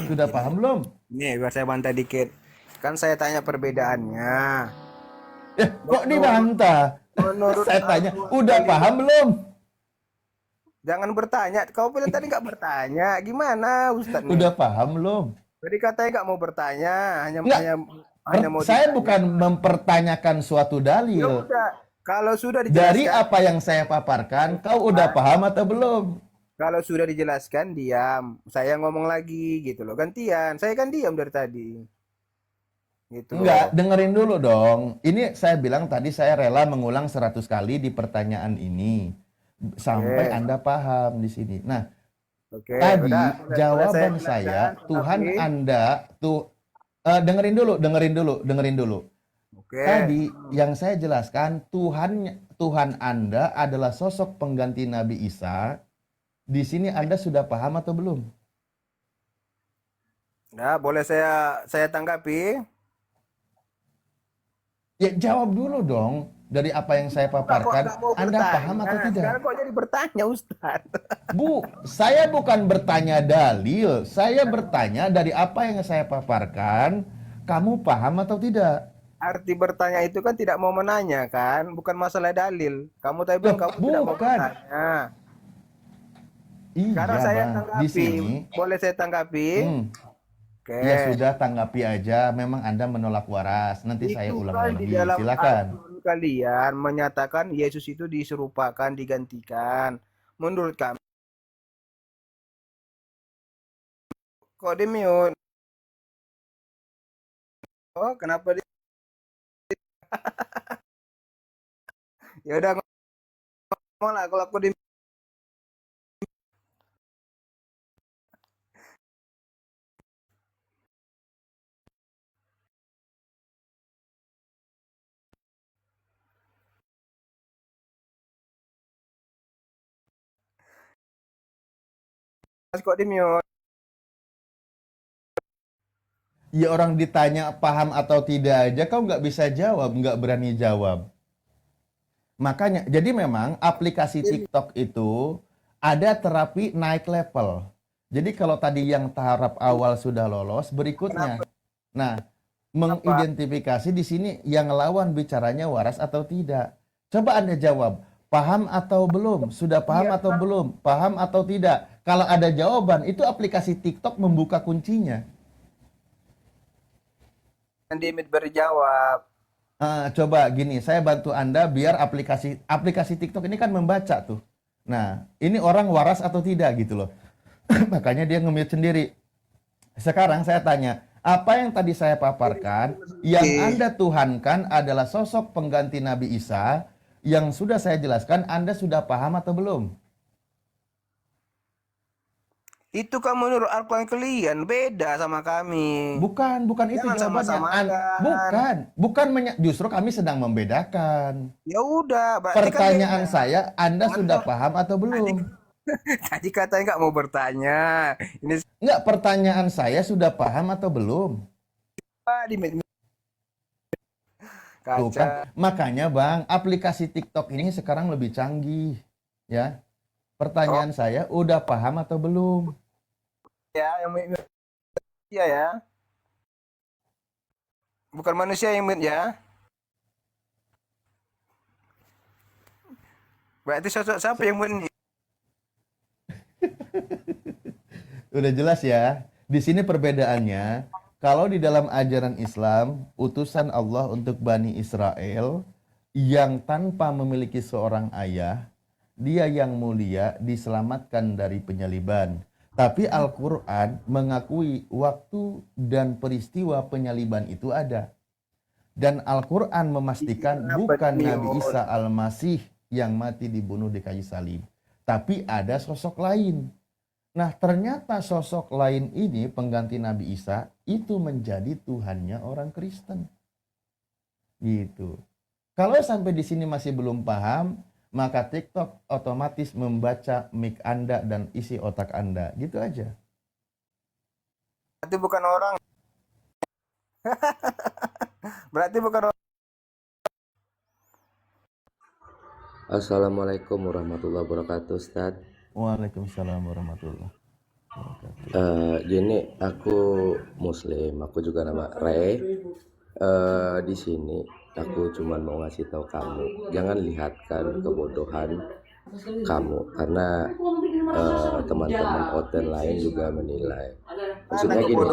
Sudah paham belum? Nih, biar saya bantah dikit. Kan saya tanya perbedaannya. Kok dibantah? Menurut Saya tanya, aku, udah paham belum? jangan bertanya. Kau bilang tadi nggak bertanya. Gimana, Ustadz? nih? Udah paham belum? Tadi katanya nggak mau bertanya, Nggak. hanya mau Saya ditanya. bukan mempertanyakan suatu Ya dalil. udah, kalau sudah Dari dijelaskan, apa yang saya paparkan, kau udah paham atau belum? kalau sudah dijelaskan diam. Saya ngomong lagi gitu loh. Gantian. Saya kan diam dari tadi. Gitu loh. Enggak, dengerin dulu dong. Ini saya bilang tadi saya rela mengulang 100 kali di pertanyaan ini. Sampai Oke. Anda paham di sini. Nah, Oke, tadi udah. jawaban Boleh saya, jelaskan, Tuhan tetapi- Anda tuh dengerin dulu. Oke. Tadi yang saya jelaskan Tuhan Anda adalah sosok pengganti Nabi Isa. Di sini Anda sudah paham atau belum? Nah, boleh saya tanggapi? Ya jawab dulu dong dari apa yang saya Kok paparkan. nggak mau Anda bertanya? paham atau tidak? Sekarang kok jadi bertanya, Ustaz? Bu, saya bukan bertanya dalil. Saya bertanya dari apa yang saya paparkan. kamu paham atau tidak? Arti bertanya itu kan tidak mau menanya kan, bukan masalah dalil. Kamu tadi Loh, bilang kamu tidak mau bukan. bertanya. Sekarang Iya, saya Bang. Di tanggapi, sini, boleh saya tanggapi? hmm, Oke. ya sudah tanggapi aja. Memang Anda menolak waras. Nanti saya Itu ulang kan di lagi. dalam Silakan. Al-Quran kalian menyatakan Yesus itu diserupakan, digantikan. Menurut kami, kok di mute? Oh, kenapa di... Ya udah ngomong lah kalau aku di kok di mute. Ya orang ditanya paham atau tidak aja, kau nggak bisa jawab, nggak berani jawab. Makanya, jadi memang aplikasi TikTok itu ada terapi naik level. Jadi kalau tadi yang tahap awal sudah lolos, berikutnya. Nah, mengidentifikasi di sini yang lawan bicaranya waras atau tidak. Coba Anda jawab, paham atau belum? Sudah paham atau belum? Paham atau tidak? Kalau ada jawaban, itu aplikasi TikTok membuka kuncinya. Dimit berjawab. Coba gini, saya bantu Anda biar aplikasi TikTok ini kan membaca tuh. Nah, ini orang waras atau tidak gitu loh. Makanya dia nge-mute sendiri. Sekarang saya tanya, apa yang tadi saya paparkan, yang Anda tuhankan adalah sosok pengganti Nabi Isa, yang sudah saya jelaskan, Anda sudah paham atau belum? Itu kan menurut Al-Quran kalian beda sama kami. Bukan itu Jangan jawabannya. sama-samakan. Justru kami sedang membedakan. Ya udah, berarti kan Pertanyaan beda. saya, Anda sudah paham atau belum? Tadi katanya nggak mau bertanya. Ini Enggak, pertanyaan saya sudah paham atau belum? apa di Tuh kaca? kan, makanya Bang, aplikasi TikTok ini sekarang lebih canggih, ya. Pertanyaan saya, udah paham atau belum? Ya, yang iya ya. Bukan manusia yang ya. Berarti sosok siapa yang Udah jelas ya. Di sini perbedaannya, kalau di dalam ajaran Islam, utusan Allah untuk Bani Israel yang tanpa memiliki seorang ayah, dia yang mulia diselamatkan dari penyaliban. Tapi Al-Quran mengakui waktu dan peristiwa penyaliban itu ada. Dan Al-Quran memastikan bukan Nabi Isa Al-Masih yang mati dibunuh di kayu salib. Tapi ada sosok lain. Nah, ternyata sosok lain ini pengganti Nabi Isa itu menjadi Tuhannya orang Kristen. Gitu. Kalau sampai di sini masih belum paham, maka TikTok otomatis membaca mic Anda dan isi otak Anda. Gitu aja. Berarti bukan orang. Berarti bukan orang. Assalamualaikum warahmatullahi wabarakatuh, Ustaz. Waalaikumsalam warahmatullahi wabarakatuh. Gini, aku Muslim, aku juga nama Ray. Di sini aku cuma mau ngasih tahu kamu, jangan lihatkan kebodohan kamu, karena teman-teman hotel lain juga menilai. Maksudnya gini,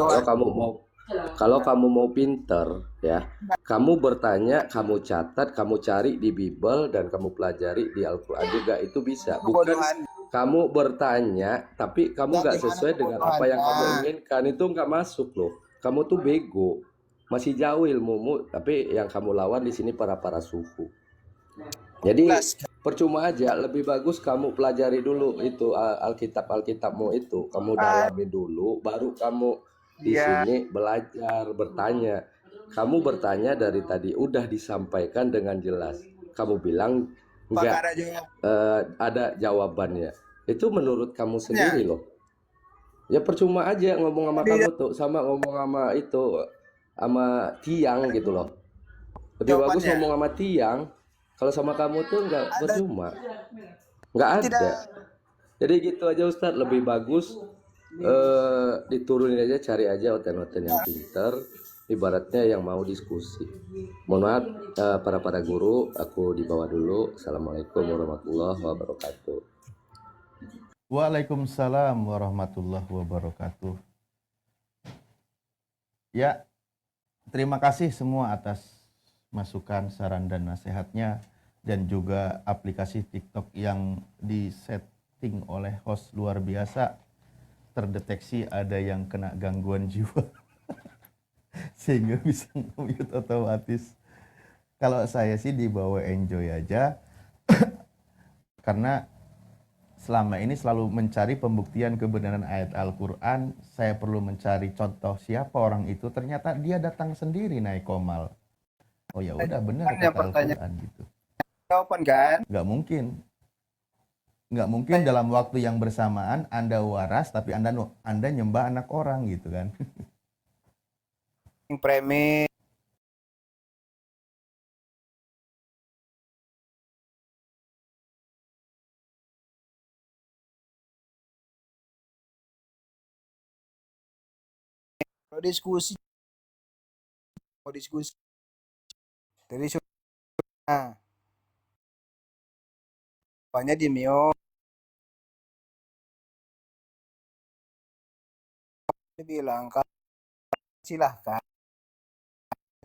kalau kamu mau pinter ya, kamu bertanya, kamu catat, kamu cari di Bible dan kamu pelajari di Al-Quran juga, itu bisa. Bukan kamu bertanya tapi kamu nggak sesuai dengan apa yang kamu inginkan, itu nggak masuk loh. Kamu tuh bego, masih jauh ilmumu, tapi yang kamu lawan di sini para suku. Jadi percuma aja, lebih bagus kamu pelajari dulu itu Alkitabmu itu, kamu dalami dulu, baru kamu di sini belajar bertanya. Kamu bertanya dari tadi udah disampaikan dengan jelas, kamu bilang enggak ada jawabannya. Itu menurut kamu sendiri loh. Ya percuma aja ngomong sama kamu tuh, sama ngomong sama itu, sama tiang gitu loh. Lebih bagus ngomong sama tiang. Kalau sama kamu tuh nggak percuma, nggak ada. Jadi gitu aja Ustadz, lebih bagus diturunin aja, cari aja hotel-hotel yang pinter, ibaratnya yang mau diskusi. Mohon maaf para guru, aku di bawah dulu. Assalamualaikum warahmatullahi wabarakatuh. Waalaikumsalam warahmatullahi wabarakatuh. Ya, terima kasih semua atas masukan, saran, dan nasihatnya, dan juga aplikasi TikTok yang disetting oleh host luar biasa. Terdeteksi ada yang kena gangguan jiwa sehingga bisa nge-mute otomatis. Kalau saya sih dibawa enjoy aja karena selama ini selalu mencari pembuktian kebenaran ayat Al-Quran. Saya perlu mencari contoh siapa orang itu. Ternyata dia datang sendiri naik komal. Oh ya udah, benar Kan yang kata pertanyaan Al-Quran gitu. jawaban kan? Nggak mungkin. Nggak mungkin dalam waktu yang bersamaan Anda waras tapi Anda nyembah anak orang gitu kan. Yang premis. Kalau diskusi, mau diskusi dari sudah banyak di Mio dia bilang kalau silahkan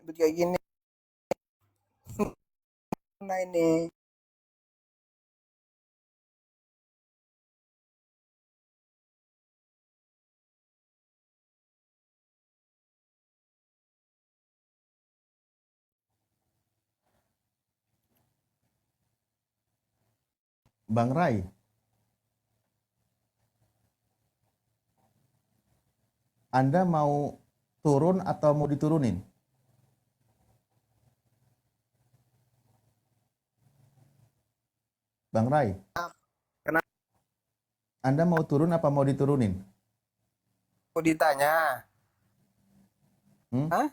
itu kayak gini. Nah ini Bang Rai, Anda mau turun atau mau diturunin? Bang Rai, kenapa Anda mau turun apa mau diturunin? aku ditanya? Hmm? Hah?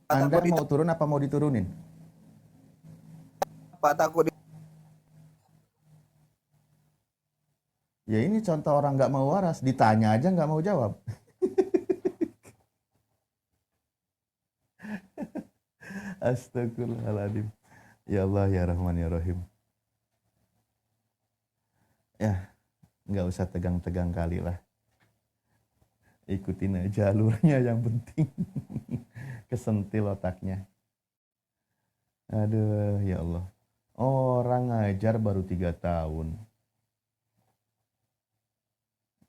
Anda Takut mau turun apa mau diturunin? takut Ya ini contoh orang nggak mau waras, ditanya aja nggak mau jawab. Astagfirullahaladzim. Ya Allah ya Rahman ya Rahim. Ya, nggak usah tegang-tegang kali lah. Ikutin aja alurnya yang penting. Kesentil otaknya. Aduh ya Allah. Orang ngajar baru 3 tahun.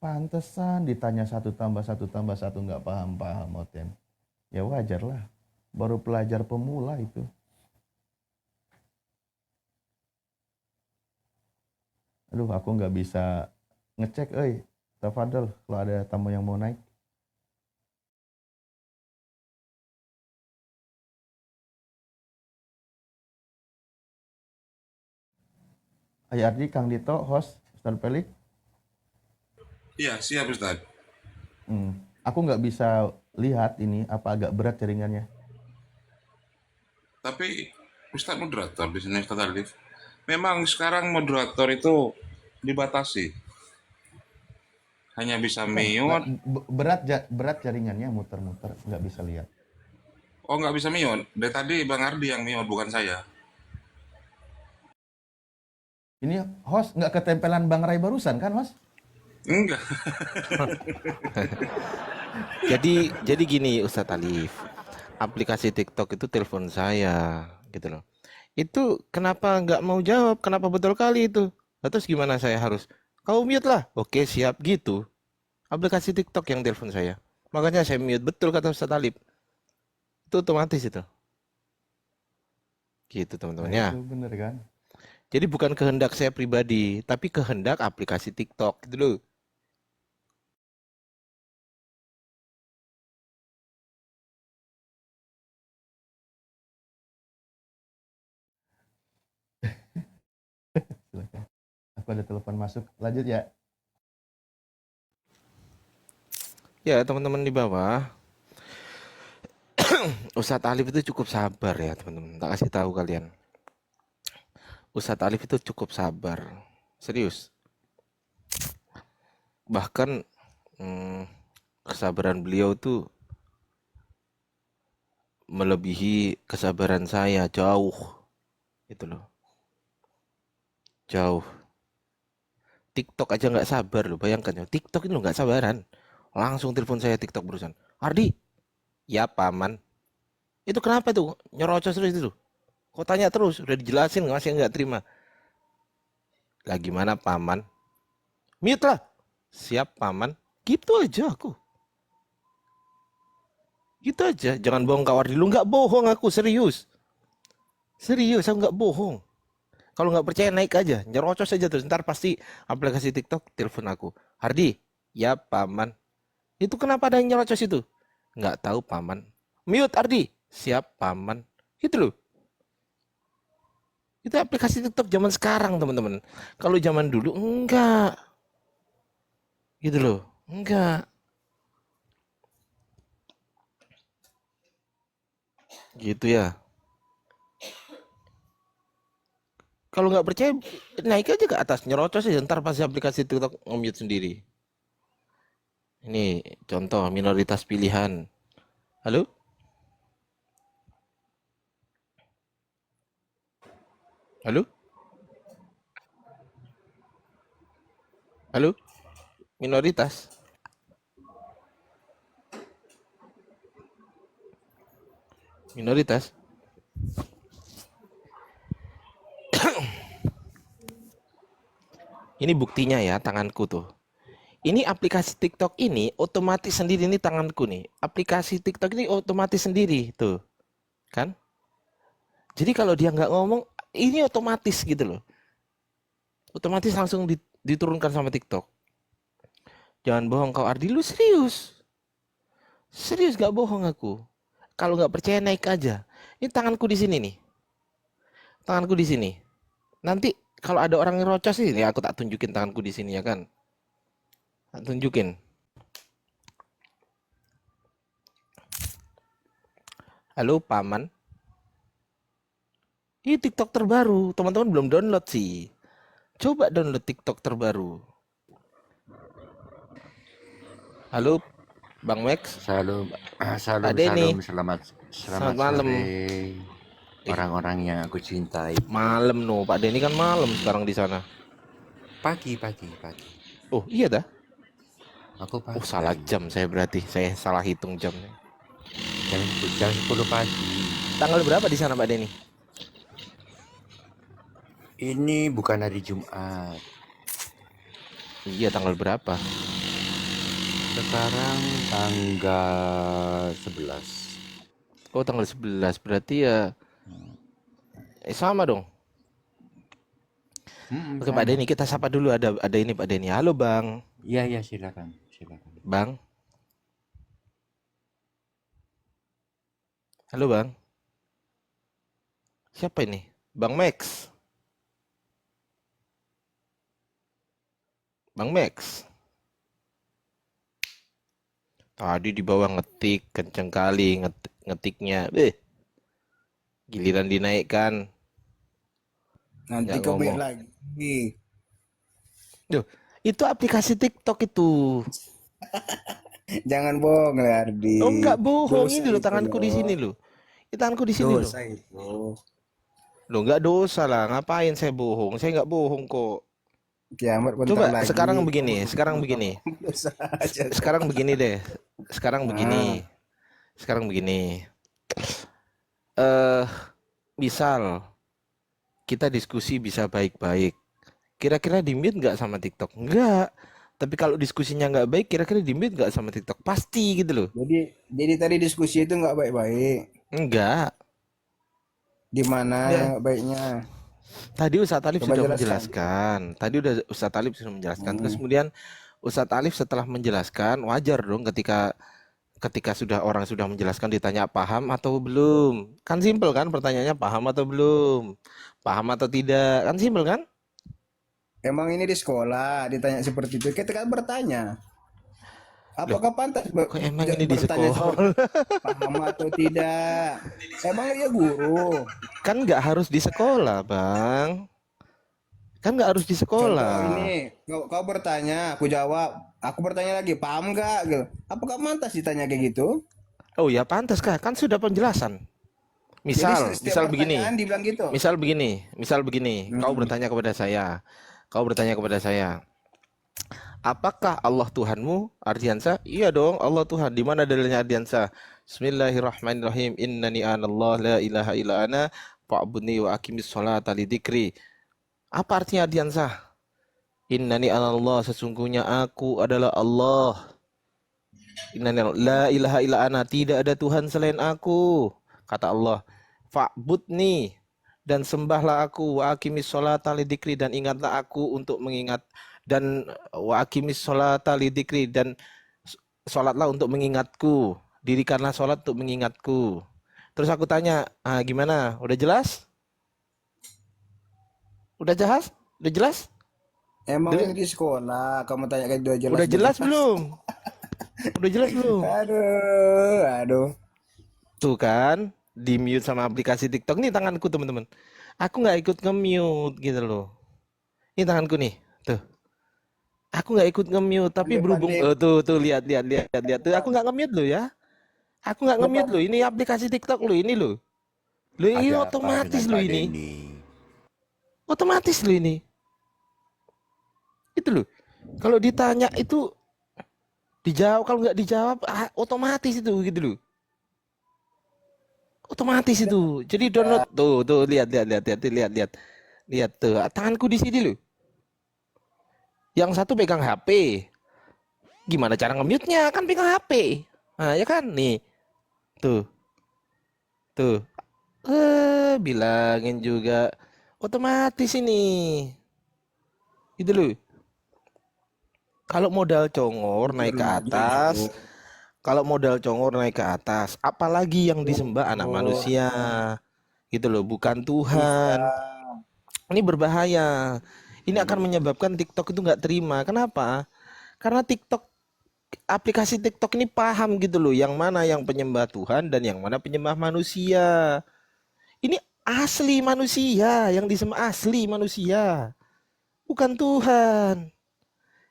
Pantesan ditanya 1+1+1 nggak paham-paham Oten. Ya wajar lah. Baru pelajar pemula itu. Aduh, aku nggak bisa ngecek, Tafadhol kalau ada tamu yang mau naik. Ayah Ardi, Kang Dito, host, Ustaz Pelik. Iya, siap Ustaz. Aku nggak bisa lihat ini, apa agak berat jaringannya. Tapi Ustaz moderator di sini Ustaz Alif. Memang sekarang moderator itu dibatasi. Hanya bisa mute. Berat jaringannya, muter-muter, nggak bisa lihat. Oh, nggak bisa mute. Dari tadi Bang Ardi yang mute, bukan saya. Ini host nggak ketempelan Bang Rai barusan kan, host? Enggak. Jadi gini Ustadz Alif, aplikasi TikTok itu telepon saya gitu loh. Itu kenapa nggak mau jawab? Kenapa betul kali itu? Terus gimana saya harus? Kau mute lah. Oke siap gitu. Aplikasi TikTok yang telepon saya. Makanya saya mute, betul kata Ustadz Alif. Itu otomatis itu. Gitu teman-teman ya. Itu bener kan? Jadi bukan kehendak saya pribadi, tapi kehendak aplikasi TikTok gitu loh. Silakan. Aku ada telepon masuk. Lanjut ya. Ya teman-teman di bawah, Ustadz Alif itu cukup sabar ya teman-teman. Tak kasih tahu kalian. Ustadz Alif itu cukup sabar. Serius. Bahkan kesabaran beliau tuh melebihi kesabaran saya jauh. Itu loh. Jauh. TikTok aja nggak sabar loh, bayangkan ya. TikTok itu nggak sabaran. Langsung telepon saya TikTok barusan. Ardi, ya paman. Itu kenapa tuh? Nyerocos terus itu. Kok tanya terus? Udah dijelasin masih nggak terima. Lah gimana paman? Mute lah. Siap paman. Gitu aja aku. Gitu aja. Jangan bohong Kak Wardi. Lu nggak bohong aku, serius. Serius, aku nggak bohong. Kalau nggak percaya naik aja, nyerocos aja terus. Ntar pasti aplikasi TikTok telepon aku. Hardi, ya paman. Itu kenapa ada yang nyerocos itu? Nggak tahu paman. Mute Hardi, siap paman. Itu loh. Itu aplikasi TikTok zaman sekarang teman-teman. Kalau zaman dulu enggak. Gitu loh, enggak. Gitu ya. Kalau nggak percaya naik aja ke atas, nyerocos aja. Ntar pasti aplikasi TikTok nge-mute sendiri. Ini contoh minoritas pilihan. Halo? Halo? Halo? Minoritas? Minoritas? Ini buktinya ya, tanganku tuh. Ini aplikasi TikTok ini otomatis sendiri, ini tanganku nih. Aplikasi TikTok ini otomatis sendiri tuh. Kan? Jadi kalau dia nggak ngomong, ini otomatis gitu loh. Otomatis langsung diturunkan sama TikTok. Jangan bohong kau Ardi, lu serius. Serius gak bohong aku. Kalau nggak percaya naik aja. Ini tanganku di sini nih. Tanganku di sini. Nanti kalau ada orang yang rocos ini, aku tak tunjukin tanganku di sini ya kan. Tak tunjukin. Halo paman. Ini TikTok terbaru. Teman-teman belum download sih. Coba download TikTok terbaru. Halo Bang Max. Salam, Pak Denny. selamat malam. sore orang-orang yang aku cintai. Malam no, Pak Denny kan malam sekarang di sana. Pagi. Oh iya dah. Aku pagi. Oh salah jam saya berarti. Saya salah hitung jamnya. Jam 10 pagi. Tanggal berapa di sana Pak Denny? Ini bukan hari Jumat. Iya tanggal berapa? Sekarang tanggal 11. Oh tanggal 11 berarti ya sama dong. Oke Pak Denny kita sapa dulu, ada ini Pak Denny. Halo Bang. Iya silakan. Bang. Halo Bang. Siapa ini? Bang Max. Bang Max. Tadi di bawah ngetik kenceng kali ngetiknya. Giliran dinaikkan. Nanti Nggak kau ngomong. lagi. Duh, itu aplikasi TikTok itu. Jangan bohong lah Ardi. Oh enggak bohong, Dosa ini loh itu tanganku di loh. sini loh. Ini tanganku di sini loh. Dosa itu. Loh enggak dosa lah, ngapain saya bohong? Saya enggak bohong kok. Kiamat bentar Coba lagi. sekarang begini. Dosa aja. Sekarang begini deh. Sekarang begini. Misal kita diskusi bisa baik-baik. Kira-kira di-mute nggak sama TikTok? Enggak. Tapi kalau diskusinya nggak baik, kira-kira di-mute nggak sama TikTok? Pasti gitu loh. Jadi tadi diskusi itu nggak baik-baik. Enggak. Di mana Ya. yang nggak baiknya? Tadi Ustadz Alif Coba sudah jelaskan. menjelaskan. Tadi udah Ustadz Alif sudah menjelaskan. Terus kemudian Ustadz Alif setelah menjelaskan, wajar dong ketika orang sudah menjelaskan ditanya paham atau belum. Kan simpel kan pertanyaannya, paham atau belum? Paham atau tidak? Kan simpel kan? Emang ini di sekolah ditanya seperti itu. Kita kan bertanya. Apakah pantas Kok emang ini di bertanya sekolah? seperti paham atau tidak? Emang dia guru. Kan nggak harus di sekolah, Bang. Kan nggak harus di Contoh sekolah. ini, kau bertanya, aku jawab. Aku bertanya lagi, paham nggak? Gitu. Apakah pantas ditanya kayak gitu? Oh ya pantas kah? Kan sudah penjelasan. Jadi setiap Misal begini. pertanyaan dibilang gitu. Misal begini. Kau bertanya kepada saya. Kau bertanya kepada saya. Apakah Allah Tuhanmu, Ardiansa? Iya dong, Allah Tuhan. Di mana dalilnya Ardiansa? Bismillahirrahmanirrahim. Innani anallah la ilaha illa ana fa'budni wa aqimis sholata lidzikri. Apa artinya Ardiansa? Innani anallah, sesungguhnya aku adalah Allah. Innani la ilaha illa ana, tidak ada Tuhan selain aku. Kata Allah, fa'budni, dan sembahlah aku, wa aqimis sholata lidzikri, dan ingatlah aku untuk mengingat, dan wa aqimis sholata lidzikri, dan sholatlah untuk mengingatku, dirikanlah sholat untuk mengingatku. Terus aku tanya, gimana? Udah jelas? Udah jelas? Udah jelas? Emang yang di sekolah kamu tanya kayak jelas. Udah jelas belum? Udah jelas belum? Aduh. Tuh kan, di mute sama aplikasi TikTok. Nih tanganku teman-teman. Aku nggak ikut nge-mute gitu loh. Ini tanganku nih, tuh. Aku nggak ikut nge-mute, tapi berhubung tuh lihat. Tuh aku nggak nge-mute lo ya. Aku nggak nge-mute lo. Ini aplikasi TikTok lo ini lo. Lo ini Ada apa otomatis dengan lo Pak ini. Denny? Otomatis lo ini. Itu lo. Kalau ditanya itu dijawab, kalau nggak dijawab otomatis itu gitu lo. Otomatis itu. Jadi download tuh lihat. Lihat tuh, tanganku di sini lo. Yang satu pegang HP. Gimana cara nge-mute-nya? Kan pegang HP. Nah, ya kan? Nih. Tuh. Bilangin juga otomatis ini. Itu loh. Kalau modal congor naik ke atas, apalagi yang disembah anak manusia. Gitu loh, bukan Tuhan. Ini berbahaya. Ini akan menyebabkan TikTok itu nggak terima. Kenapa? Karena aplikasi TikTok ini paham gitu loh, yang mana yang penyembah Tuhan dan yang mana penyembah manusia. Ini asli manusia, yang disembah asli manusia, bukan Tuhan.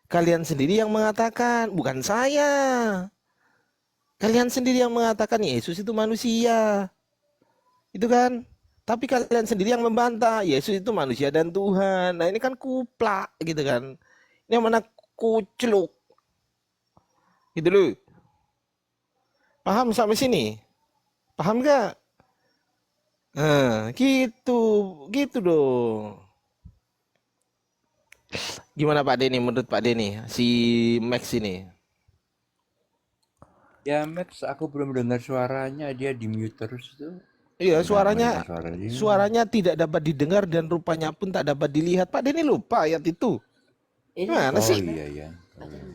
Kalian sendiri yang mengatakan, bukan saya. Kalian sendiri yang mengatakan Yesus itu manusia. Itu kan? Tapi kalian sendiri yang membantah Yesus itu manusia dan Tuhan. Nah ini kan kuplak gitu kan. Ini yang mana kuceluk. Gitu loh. Paham sampai sini? Paham gak? Nah gitu dong. Gimana Pak Denny, menurut Pak Denny? Si Max ini. Ya Max, aku belum dengar suaranya, dia di mute terus tuh. Iya, Nggak mendengar suara dia. suaranya tidak dapat didengar dan rupanya pun tak dapat dilihat. Pak Denny lupa ayat itu. Gimana Oh sih? iya.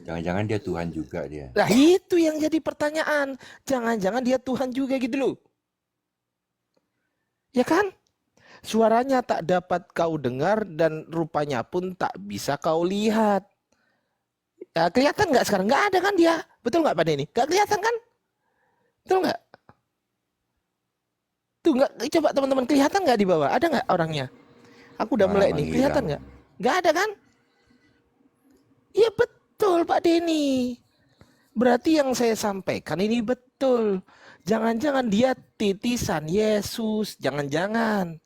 Jangan-jangan dia Tuhan juga dia. Nah itu yang jadi pertanyaan. Jangan-jangan dia Tuhan juga gitu loh. Ya kan? Suaranya tak dapat kau dengar dan rupanya pun tak bisa kau lihat. Ya, kelihatan nggak sekarang? Nggak ada kan dia? Betul nggak Pak Denny? Nggak kelihatan kan? Betul nggak? Tuh nggak, coba teman-teman kelihatan nggak di bawah? Ada nggak orangnya? Aku udah melek nih, kelihatan nggak? Nggak ada kan? Iya betul Pak Denny. Berarti yang saya sampaikan ini betul. Jangan-jangan dia titisan Yesus. Jangan-jangan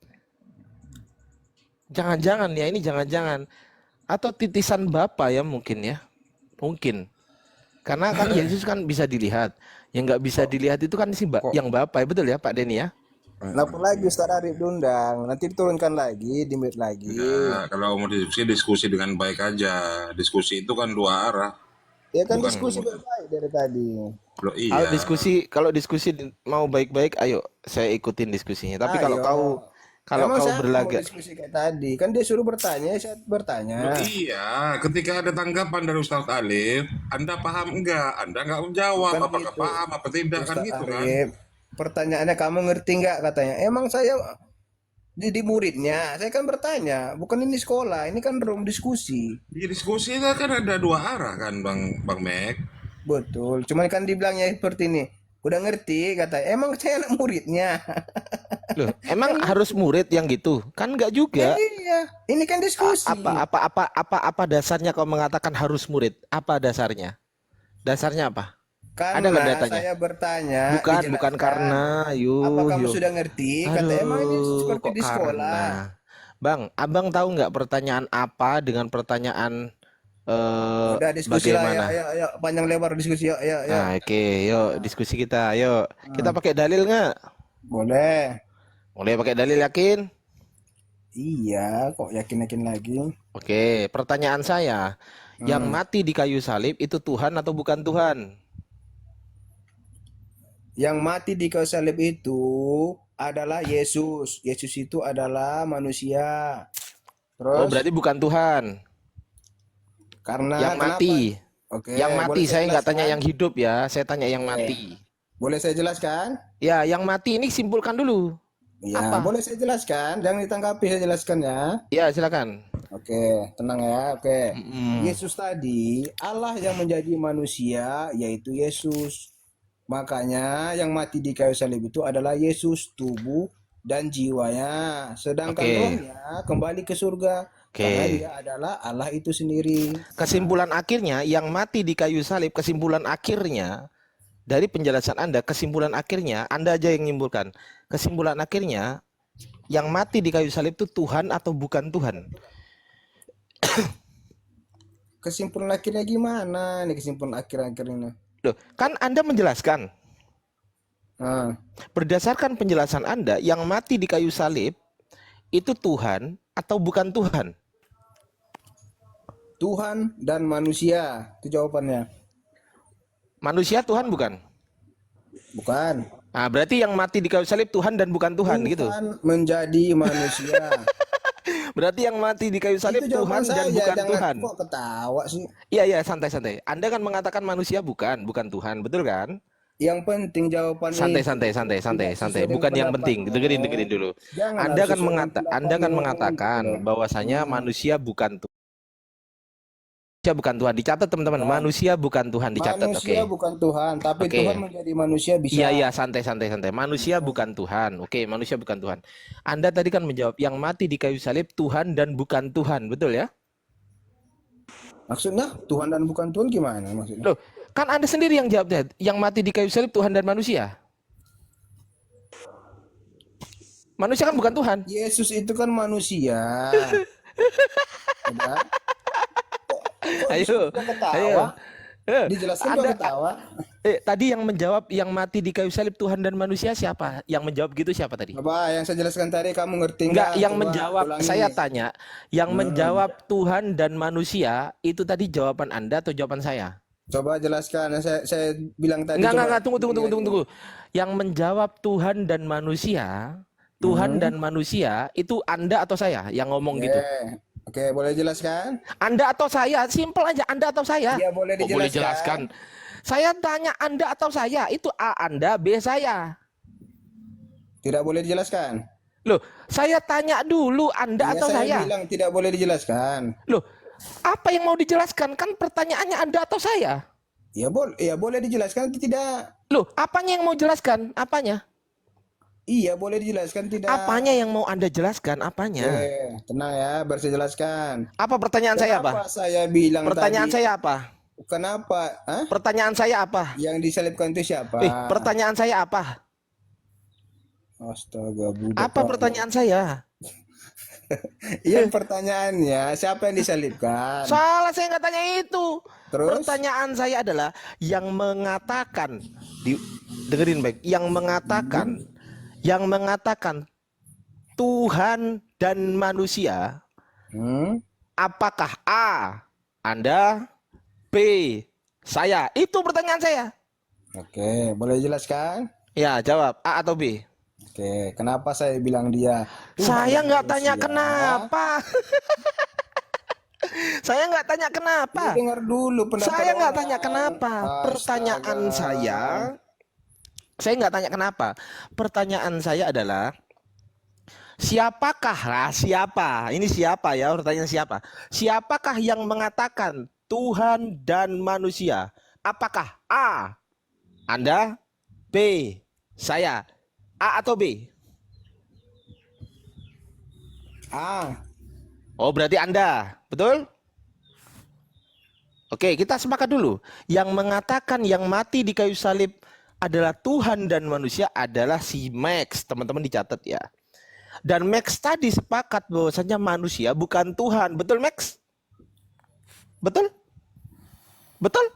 ya, ini jangan-jangan. Atau titisan Bapa ya mungkin ya. Mungkin. Karena kan Yesus kan bisa dilihat. Yang nggak bisa dilihat itu kan yang Bapa. Betul ya Pak Denny ya? Kenapa lagi Ustaz Arif diundang? Nanti diturunkan lagi, di-mute lagi. Nah, kalau mau diskusi dengan baik aja. Diskusi itu kan dua arah. Ya kan Bukan- diskusi baik dari tadi. Loh, Kalau iya. diskusi mau baik-baik, ayo saya ikutin diskusinya. Tapi kalau Emang kau saya mau berlagak, diskusi kayak tadi, kan dia suruh bertanya, saya bertanya. Loh, iya, ketika ada tanggapan dari Ustadz Alif, Anda paham enggak? Anda enggak menjawab, Bukan apakah gitu. paham apa tidak, kan Ustaz gitu kan? Arif, pertanyaannya kamu ngerti nggak katanya? Emang saya di muridnya, saya kan bertanya, bukan ini sekolah, ini kan room diskusi. Di diskusi itu kan ada dua arah kan, Bang Mek. Betul, cuman kan dibilangnya seperti ini. Udah ngerti katanya. Emang saya anak muridnya. loh, emang harus murid yang gitu? Kan enggak juga. Iya, ini kan diskusi. Apa dasarnya kau mengatakan harus murid? Apa dasarnya? Dasarnya apa? Ada nggak Karena datanya? saya bertanya, Bukan karena. apa Yuh, kamu yuh. sudah ngerti? Kata emang ini Aduh, seperti kok di karena? sekolah. Bang, abang tahu nggak pertanyaan apa dengan pertanyaan Udah diskusi lah, ya, bagaimana? ayo, ayo, panjang lebar diskusi, yuk, yuk, yuk. Nah, oke, yuk diskusi kita. Yuk, kita Hmm, pakai dalil nggak? boleh. Boleh pakai dalil, yakin? Iya, kok yakin-yakin lagi? Oke, pertanyaan saya, yang Hmm. mati di kayu salib itu Tuhan atau bukan Tuhan? Yang mati di kayu salib itu adalah Yesus. Yesus itu adalah manusia. Oh, Terus, berarti bukan Tuhan. Yang karena mati. kenapa? Oke, Yang mati, boleh saya saya nggak tanya jelaskan? yang hidup ya, saya tanya yang Oke, mati. boleh saya jelaskan? Ya, yang mati ini simpulkan dulu. Ya, Apa? boleh saya jelaskan. Jangan ditanggapi, saya jelaskan ya. Ya, silakan. Oke, tenang ya. Oke. Mm-mm. Yesus tadi, Allah yang menjadi manusia, yaitu Yesus. Makanya yang mati di kayu salib itu adalah Yesus, tubuh dan jiwanya. Sedangkan Oke, rohnya kembali ke surga. Karena oke. dia adalah Allah itu sendiri. Kesimpulan akhirnya, yang mati di kayu salib, kesimpulan akhirnya, dari penjelasan Anda, kesimpulan akhirnya, Anda aja yang nyimpulkan. Kesimpulan akhirnya, yang mati di kayu salib itu Tuhan atau bukan Tuhan? Kesimpulan akhirnya gimana nih kesimpulan akhir-akhirnya? Loh, kan Anda menjelaskan. Nah, Berdasarkan penjelasan Anda, yang mati di kayu salib itu Tuhan atau bukan Tuhan? Tuhan dan manusia, itu jawabannya. Manusia Tuhan bukan? Bukan. Nah, berarti yang mati di kayu salib Tuhan dan bukan Tuhan gitu. Tuhan menjadi manusia. Berarti yang mati di kayu salib Itu jawaban Tuhan dan saya, bukan jangan Tuhan. kok ketawa sih. Iya, iya, santai-santai. Anda kan mengatakan manusia bukan Tuhan, betul kan? Yang penting jawaban Santai, itu santai, santai, santai, tidak santai. sesuai dengan Bukan yang penting. pendapatmu. Dengerin dulu. Jangan Anda harus kan sesuai dengan Anda kan pendapatmu mengatakan gitu. bahwasanya manusia bukan Tuhan. Manusia bukan Tuhan. Dicatat teman-teman. Bukan. Manusia bukan Tuhan. Dicatat, oke. Manusia bukan Tuhan, tapi Oke. Tuhan menjadi manusia bisa. Iya, iya, santai, santai, santai. Manusia bukan Tuhan. Oke, manusia bukan Tuhan. Anda tadi kan menjawab yang mati di kayu salib Tuhan dan bukan Tuhan, betul ya? Maksudnya Tuhan dan bukan Tuhan gimana maksudnya? Loh, kan Anda sendiri yang jawabnya. Yang mati di kayu salib Tuhan dan manusia. Manusia kan bukan Tuhan. Yesus itu kan manusia. Udah. Kok Ayo, diskusinya ketawa? ayo. Dijelaskan Anda, kok ketawa. tadi yang menjawab yang mati di kayu salib Tuhan dan manusia siapa? Yang menjawab gitu siapa tadi? Apa yang saya jelaskan tadi kamu ngerti Enggak, nggak? yang Coba menjawab, ulangi. saya tanya, yang menjawab Tuhan dan manusia, itu tadi jawaban Anda atau jawaban saya? Coba jelaskan. Saya bilang tadi. Coba. Enggak, tunggu. Yang menjawab Tuhan dan manusia, Tuhan dan manusia, itu Anda atau saya yang ngomong gitu? Oke, boleh jelaskan? Anda atau saya, simpel aja, Anda atau saya. Iya, boleh Kok boleh jelaskan? Saya tanya Anda atau saya, itu A Anda, B saya. Tidak boleh dijelaskan. Loh, saya tanya dulu Anda Iya, atau saya? bilang tidak boleh dijelaskan. Loh, apa yang mau dijelaskan? Kan pertanyaannya Anda atau saya? Ya boleh dijelaskan atau tidak? Loh, apanya yang mau jelaskan? Apanya? Iya, boleh dijelaskan tidak? Apanya yang mau Anda jelaskan? Apanya? Tenang ya, biar saya jelaskan. Apa pertanyaan saya apa? Kenapa saya bilang Pertanyaan tadi? saya apa? Kenapa? Hah? Pertanyaan saya apa? Yang disalibkan itu siapa? Pertanyaan saya apa? Astaga, budak. Apa pertanyaan saya? Yang pertanyaannya, siapa yang disalibkan? Salah, saya nggak tanya itu. Terus? Pertanyaan saya adalah yang mengatakan, dengerin baik, yang mengatakan Tuhan dan manusia, apakah A, Anda, B, saya? Itu pertanyaan saya. Oke, boleh jelaskan? Ya, jawab A atau B. Oke, kenapa saya bilang dia? Saya nggak tanya kenapa. Saya nggak tanya kenapa. Ya, dengar dulu pendapat Saya nggak orang. tanya kenapa. Pertanyaan saya nggak tanya kenapa. Pertanyaan saya adalah siapakah lah siapa? Ini siapa ya? Pertanyaan siapa? Siapakah yang mengatakan Tuhan dan manusia? Apakah A, Anda, B, saya? A atau B? A. Oh, berarti Anda, betul? Oke, kita sepakat dulu. Yang mengatakan yang mati di kayu salib adalah Tuhan dan manusia adalah si Max. Teman-teman dicatat ya. Dan Max tadi sepakat bahwasanya manusia bukan Tuhan. Betul, Max? Betul? Betul?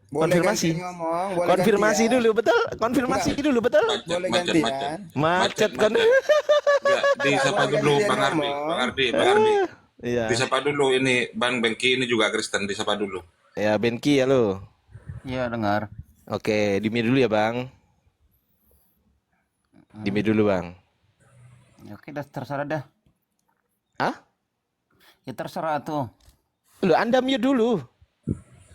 Boleh Konfirmasi. gantian ngomong, boleh Konfirmasi gantian. dulu, betul? Konfirmasi dulu, betul? Boleh Macet. gantian. Macet kan? Enggak, disapa Boleh dulu gantian Bang Ardi. ngomong. Bang Ardi. Iya. Disapa dulu ini Bang Bengki ini juga Kristen, disapa dulu. Ya, Benki ya lo. Iya dengar. Oke, di-mute dulu ya, Bang. Di-mute dulu, Bang. Oke, dah terserah dah. Hah? Ya terserah tuh. Loh, Anda mute dulu.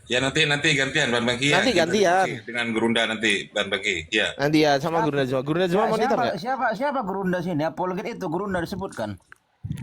Ya nanti gantian Bang Bengki ya. Nanti gantian. Dengan Gerunda nanti Bang Bengki. Ya. Nanti ya sama Gurunda Zuma. Gurunda Zuma monitor nggak? Siapa Gurunda sini? Apologet itu Gurunda disebutkan.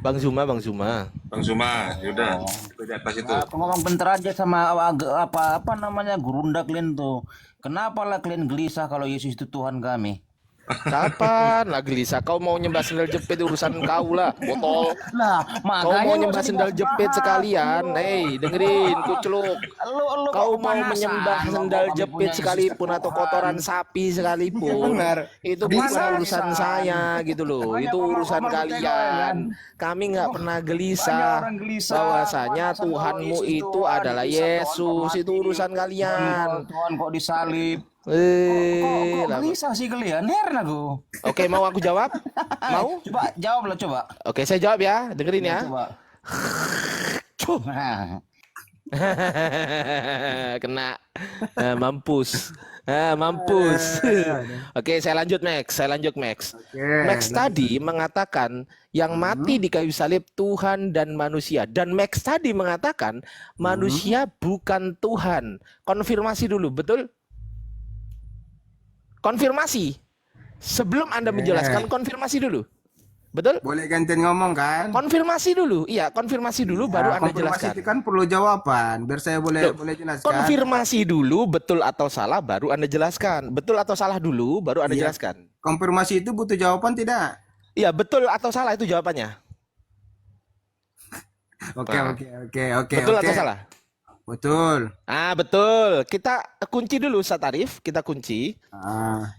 Bang Zuma, Bang Zuma. Bang Zuma, yaudah. Itu di atas itu. Aku ngomong bentar aja sama apa namanya Gurunda kalian tuh. Kenapa lah kalian gelisah kalau Yesus itu Tuhan kami? Kapan lagi Lisa? Kau mau nyembah sendal jepit urusan kau lah, botol. Lah, Kau makanya mau nggak nyembah usah sendal dibahas. jepit sekalian. Hei, dengerin, kuceluk. Lu Kau kok mau kepanasan? menyembah Lu sendal kok jepit punya Yesus sekalipun atau Tuhan? kotoran sapi sekalipun, Benar. itu Bisa, bukan urusan bisa. saya gitu loh. Makanya Itu kau urusan mau tengok, kalian. kan? Kami nggak pernah Banyak gelisah orang gelisah, bahwasanya kepanasan Tuhanmu kalau Yesus itu Tuhan, adalah gelisah Tuhan kok Yesus. mati. Itu urusan kalian. Tuhan kok disalib. Kok Lah. gelisah sih kalian? Heran aku. Oke, mau aku jawab? Mau? Coba jawab lah coba. Oke, saya jawab ya. Dengerin ya. Coba. Nah, Kena. Mampus. Mampus. Oke, saya lanjut Max. Max tadi mengatakan yang mati di kayu salib Tuhan dan manusia. Dan Max tadi mengatakan manusia bukan Tuhan. Konfirmasi dulu, betul? Konfirmasi. Sebelum Anda menjelaskan, konfirmasi dulu. Betul? Boleh gantian ngomong kan? Konfirmasi dulu. Iya, konfirmasi dulu baru Anda Konfirmasi jelaskan. itu kan perlu jawaban biar saya boleh Loh, jelaskan. konfirmasi dulu betul atau salah baru Anda jelaskan. Betul atau salah dulu baru Anda Iya. jelaskan. Konfirmasi itu butuh jawaban tidak? Iya, betul atau salah itu jawabannya. Oke. Betul atau salah? Betul. Betul. Kita kunci dulu Ustaz Arif, kita kunci.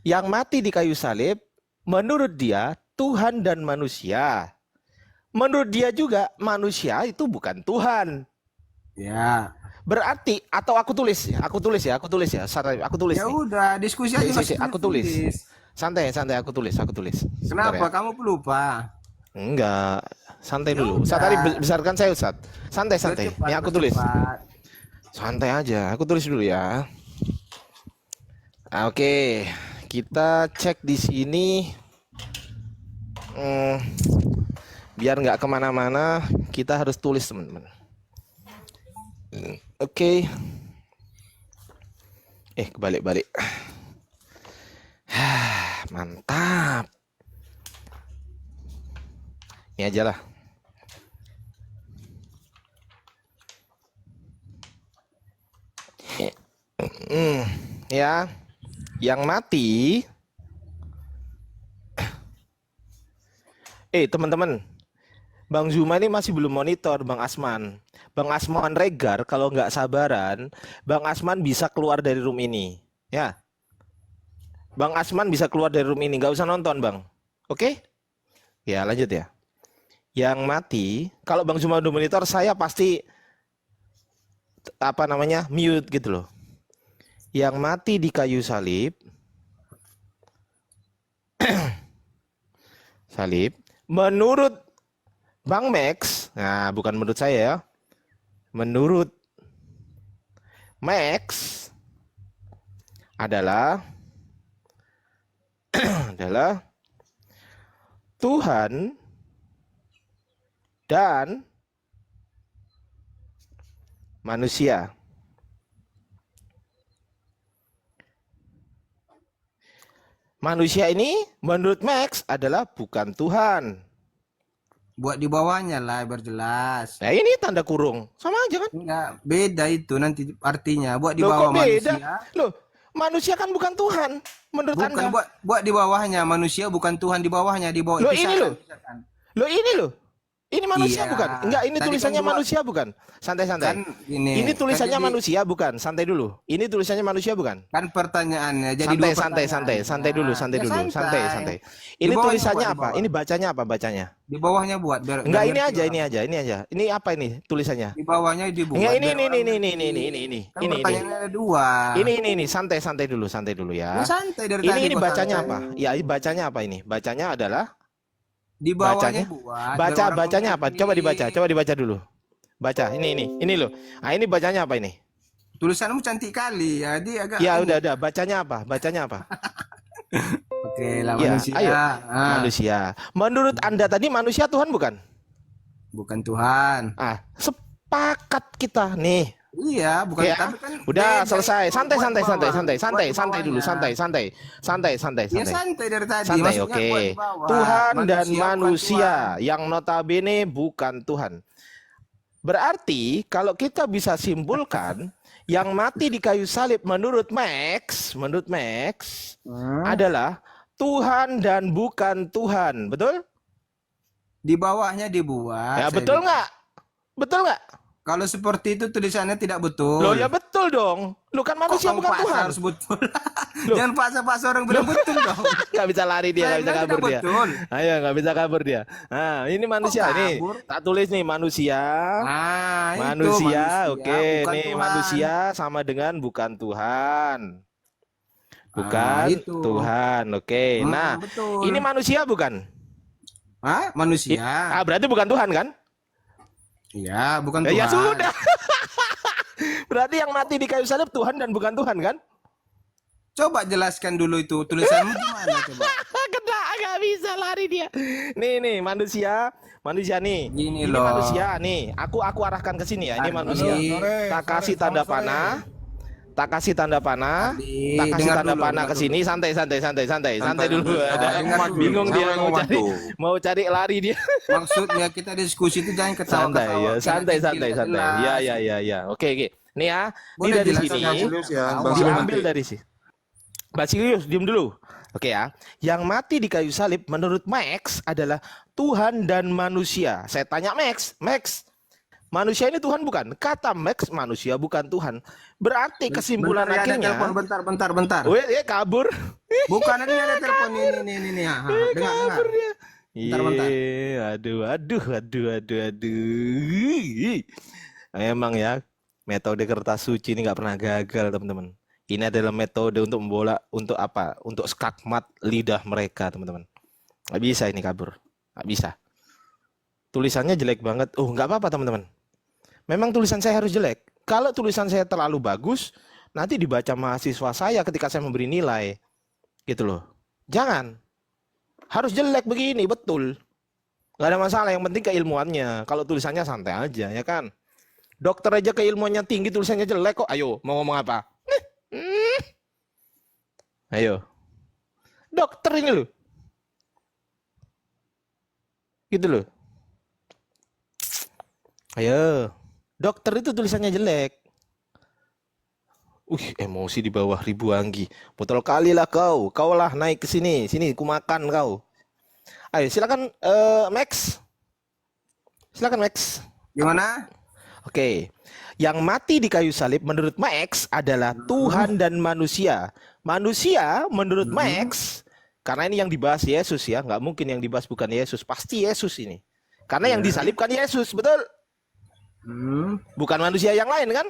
Yang mati di kayu salib menurut dia Tuhan dan manusia. Menurut dia juga manusia itu bukan Tuhan. Ya. Berarti atau aku tulis ya. Ustaz Arif, aku tulis Ya nih. udah, diskusi aja Mas. Aku tulis. Santai, aku tulis. Sebentar Kenapa ya. kamu pelupa? Enggak, santai Ya dulu. Ustaz udah. tadi besarkan saya Ustaz. Santai. Bercepat, Ini aku tulis. bercepat. Santai aja, aku tulis dulu ya. Oke, kita cek di sini. Biar nggak kemana-mana, kita harus tulis teman-teman. Oke. Kebalik-balik. Mantap. Ini aja lah. Ya, yang mati. Teman-teman, Bang Zuma ini masih belum monitor Bang Asman. Bang Asman Regar, kalau nggak sabaran, Bang Asman bisa keluar dari room ini. Ya, Bang Asman bisa keluar dari room ini, nggak usah nonton Bang. Oke? Ya, lanjut ya. Yang mati, kalau Bang Zuma udah monitor, saya pasti mute gitu loh. Yang mati di kayu salib, menurut Bang Max, nah bukan menurut saya ya, menurut Max adalah Tuhan dan manusia. Manusia ini menurut Max adalah bukan Tuhan. Buat di bawahnya lah biar jelas. Nah ini tanda kurung. Sama aja kan? Enggak, beda itu nanti artinya. Buat di Loh, bawah kok beda? manusia. Loh, manusia kan bukan Tuhan menurut Bukan Anda. buat di bawahnya manusia bukan Tuhan di bawahnya di bawah Loh itu ini salah, loh. misalkan. Loh ini loh. Ini manusia Iya. bukan? Enggak, ini Tadi kan tulisannya dua- manusia bukan? Santai-santai. Kan ini. Ini tulisannya kan jadi- manusia bukan? Santai dulu. Ini tulisannya manusia bukan? Kan pertanyaannya jadi Santai, dua santai, santai, pertanyaan. santai dulu, santai Ya, dulu, santai, santai. Ini bawahnya tulisannya buat, di apa? bawah. Ini bacanya apa bacanya? Di bawahnya buat biar Enggak, biar ini ngerti aja, orang. ini aja, ini aja. Ini apa ini tulisannya? Di bawahnya dibuat. Enggak, ini, biar ini, orang ini, ngerti. ini. Kan Ini. pertanyaannya ada dua. Ini, santai, santai dulu ya. Ya, santai dari Ini tadi kok bacanya santai. apa? Ya, ini bacanya apa ini? Bacanya adalah Di bawahnya bacanya. buat. Baca, biar orang bacanya apa? mengerti. Coba dibaca dulu. Baca, ini loh. Ah, ini bacanya apa ini? Tulisanmu cantik kali, jadi agak. Ya, udah, bacanya apa? Oke lah Ya, manusia. ayo. Ah, Manusia. Menurut Anda tadi manusia Tuhan bukan? bukan Tuhan. Ah, sepakat kita nih. Iya, bukan. Ya, Tapi kan udah beda selesai. itu Santai, buat santai, bawah. santai, santai, Buat santai, di santai dulu, bawahnya. santai. Ya santai dari tadi. Santai, Maksudnya oke. buat di bawah. Tuhan dan bukan manusia Tuhan. yang notabene bukan Tuhan. Berarti kalau kita bisa simpulkan yang mati di kayu salib menurut Max adalah Tuhan dan bukan Tuhan, betul? Di bawahnya dibuat. Ya saya betul bilang. nggak? Betul nggak? Kalau seperti itu tulisannya tidak betul. Loh ya betul dong. Lu kan Kok manusia kamu bukan paksa Tuhan. harus betul. Loh. Jangan paksa-paksa orang bilang betul dong. Nggak bisa lari dia, Saya nggak bisa bilang kabur tidak dia. betul. Ayo, nggak bisa kabur dia. Nah, ini manusia nih. kabur? Tak tulis nih manusia. Nah, itu Manusia, oke. bukan Nih Tuhan. manusia sama dengan bukan Tuhan. Bukan itu. Tuhan, oke. Nah, betul. ini manusia bukan? Hah? Manusia. Berarti bukan Tuhan kan? Iya, bukan Ya, Tuhan. ya sudah. Berarti yang mati di kayu salib Tuhan dan bukan Tuhan kan? Coba jelaskan dulu itu tulisanmu gimana coba. Kena, nggak bisa lari dia. Nih manusia nih. Gini Ini loh. manusia nih. Aku arahkan ke sini ya. Ini manusia. Tak kasih tanda panah. Tak kasih tanda panah. Adi, Tak kasih dengar tanda dulu, panah dengar ke sini. Santai dulu. Ada dengar dulu. bingung dia Jangan mau cari lari dia. Maksudnya kita diskusi itu jangan ketawa-ketawa. Santai ya. Ya. Oke. Nih ya. Ini Boleh dari jelaskan sini. Serius ya, Bang Diambil dari sini. Basilius, diem dulu. Oke ya. Yang mati di kayu salib menurut Max adalah Tuhan dan manusia. Saya tanya Max, manusia ini Tuhan bukan? Kata Max, manusia bukan Tuhan. Berarti kesimpulan Bentar, ya, ada akhirnya. telepon, bentar. Oh ya, kabur. Bukan ini ada telepon ini. Ha, dengar. Bentar. Iya, aduh. Emang ya, metode kertas suci ini nggak pernah gagal, teman-teman. Ini adalah metode untuk untuk apa? Untuk skakmat lidah mereka, teman-teman. Nggak bisa ini kabur, nggak bisa. Tulisannya jelek banget. Oh, nggak apa-apa, teman-teman. Memang tulisan saya harus jelek. Kalau tulisan saya terlalu bagus, nanti dibaca mahasiswa saya ketika saya memberi nilai. Gitu loh. Jangan. Harus jelek begini, betul. Nggak ada masalah, yang penting keilmuannya. Kalau tulisannya santai aja, ya kan? Dokter aja keilmuannya tinggi, tulisannya jelek kok. Ayo, mau ngomong apa? Ayo. Dokter ini loh. Gitu loh. Ayo. Dokter itu tulisannya jelek. Emosi di bawah Ribu Anggi. Botol kali lah kau. Kau lah naik ke sini. Sini, ku makan kau. Ayo, silakan Max. Silakan Max. Gimana? Oke. Yang mati di kayu salib menurut Max adalah Tuhan dan manusia. Manusia menurut Max, karena ini yang dibahas Yesus ya, nggak mungkin yang dibahas bukan Yesus, pasti Yesus ini. Karena yang disalibkan Yesus, betul? Bukan manusia yang lain kan?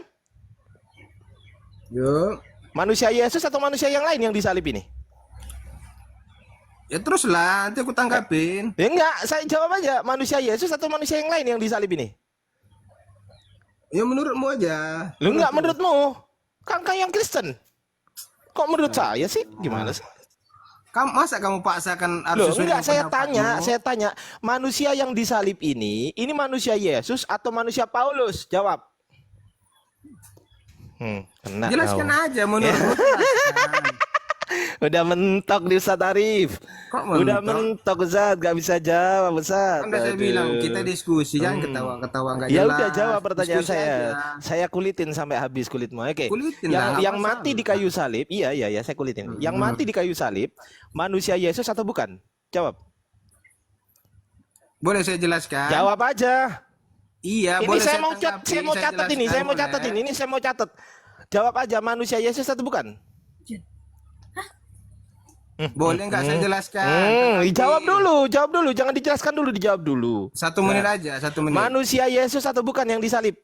Yuk. Manusia Yesus atau manusia yang lain yang disalib ini? Ya teruslah, nanti aku tanggapin. Ya enggak, saya jawab aja, manusia Yesus atau manusia yang lain yang disalib ini? Ya menurutmu aja. Lu enggak menurutmu? Kan yang Kristen. Kok menurut saya sih? Gimana sih? Masa kamu paksakan harus Loh, sesuai enggak, dengan saya tanya, manusia yang disalib ini manusia Yesus atau manusia Paulus? Jawab. Kena jelaskan kau. aja menurutmu. Jelaskan. Udah mentok di Ustaz Arif. Kok mentok? Udah mentok Ustaz, gak bisa jawab Ustaz. Kan udah saya Aduh. bilang kita diskusi, jangan ketawa-ketawa nggak Ya jelas. udah jawab pertanyaan Diskusi saya. aja. Saya kulitin sampai habis kulitmu. Oke. Kulitin lah, Yang nggak mati masalah. di kayu salib, iya saya kulitin. Yang mati di kayu salib, manusia Yesus atau bukan? Jawab. Boleh saya jelaskan? Jawab aja. Iya, Ini boleh saya mau tanggapi, saya mau saya catat ini, jelaskan, saya mau boleh. catat ini saya mau catat. Jawab aja, manusia Yesus atau bukan? Boleh nggak saya jelaskan? Jawab dulu, jangan dijelaskan dulu, dijawab dulu. 1 menit aja, 1 menit. Manusia Yesus atau bukan yang disalib?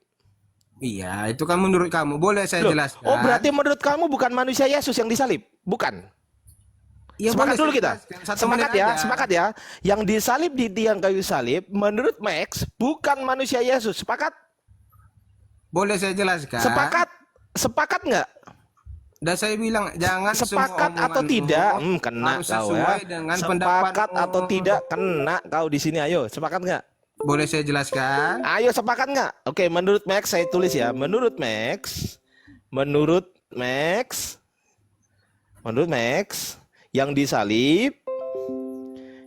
Iya, itu kan menurut kamu. Boleh saya Loh, jelaskan? oh berarti menurut kamu bukan manusia Yesus yang disalib? Bukan. Iya, Sepakat boleh dulu saya kita. jelaskan. 1 Sepakat menit ya, aja. sepakat ya. Yang disalib di tiang kayu salib menurut Max bukan manusia Yesus. Sepakat? Boleh saya jelaskan? Sepakat? Sepakat nggak? Dan saya bilang jangan Sepakat semua atau omonganmu tidak? Kena harus kau ya. sesuai dengan Sepakat pendapatmu. atau tidak? Kena kau di sini. Ayo, sepakat nggak? Boleh saya jelaskan? Ayo sepakat nggak? Oke, menurut Max saya tulis ya. Menurut Max,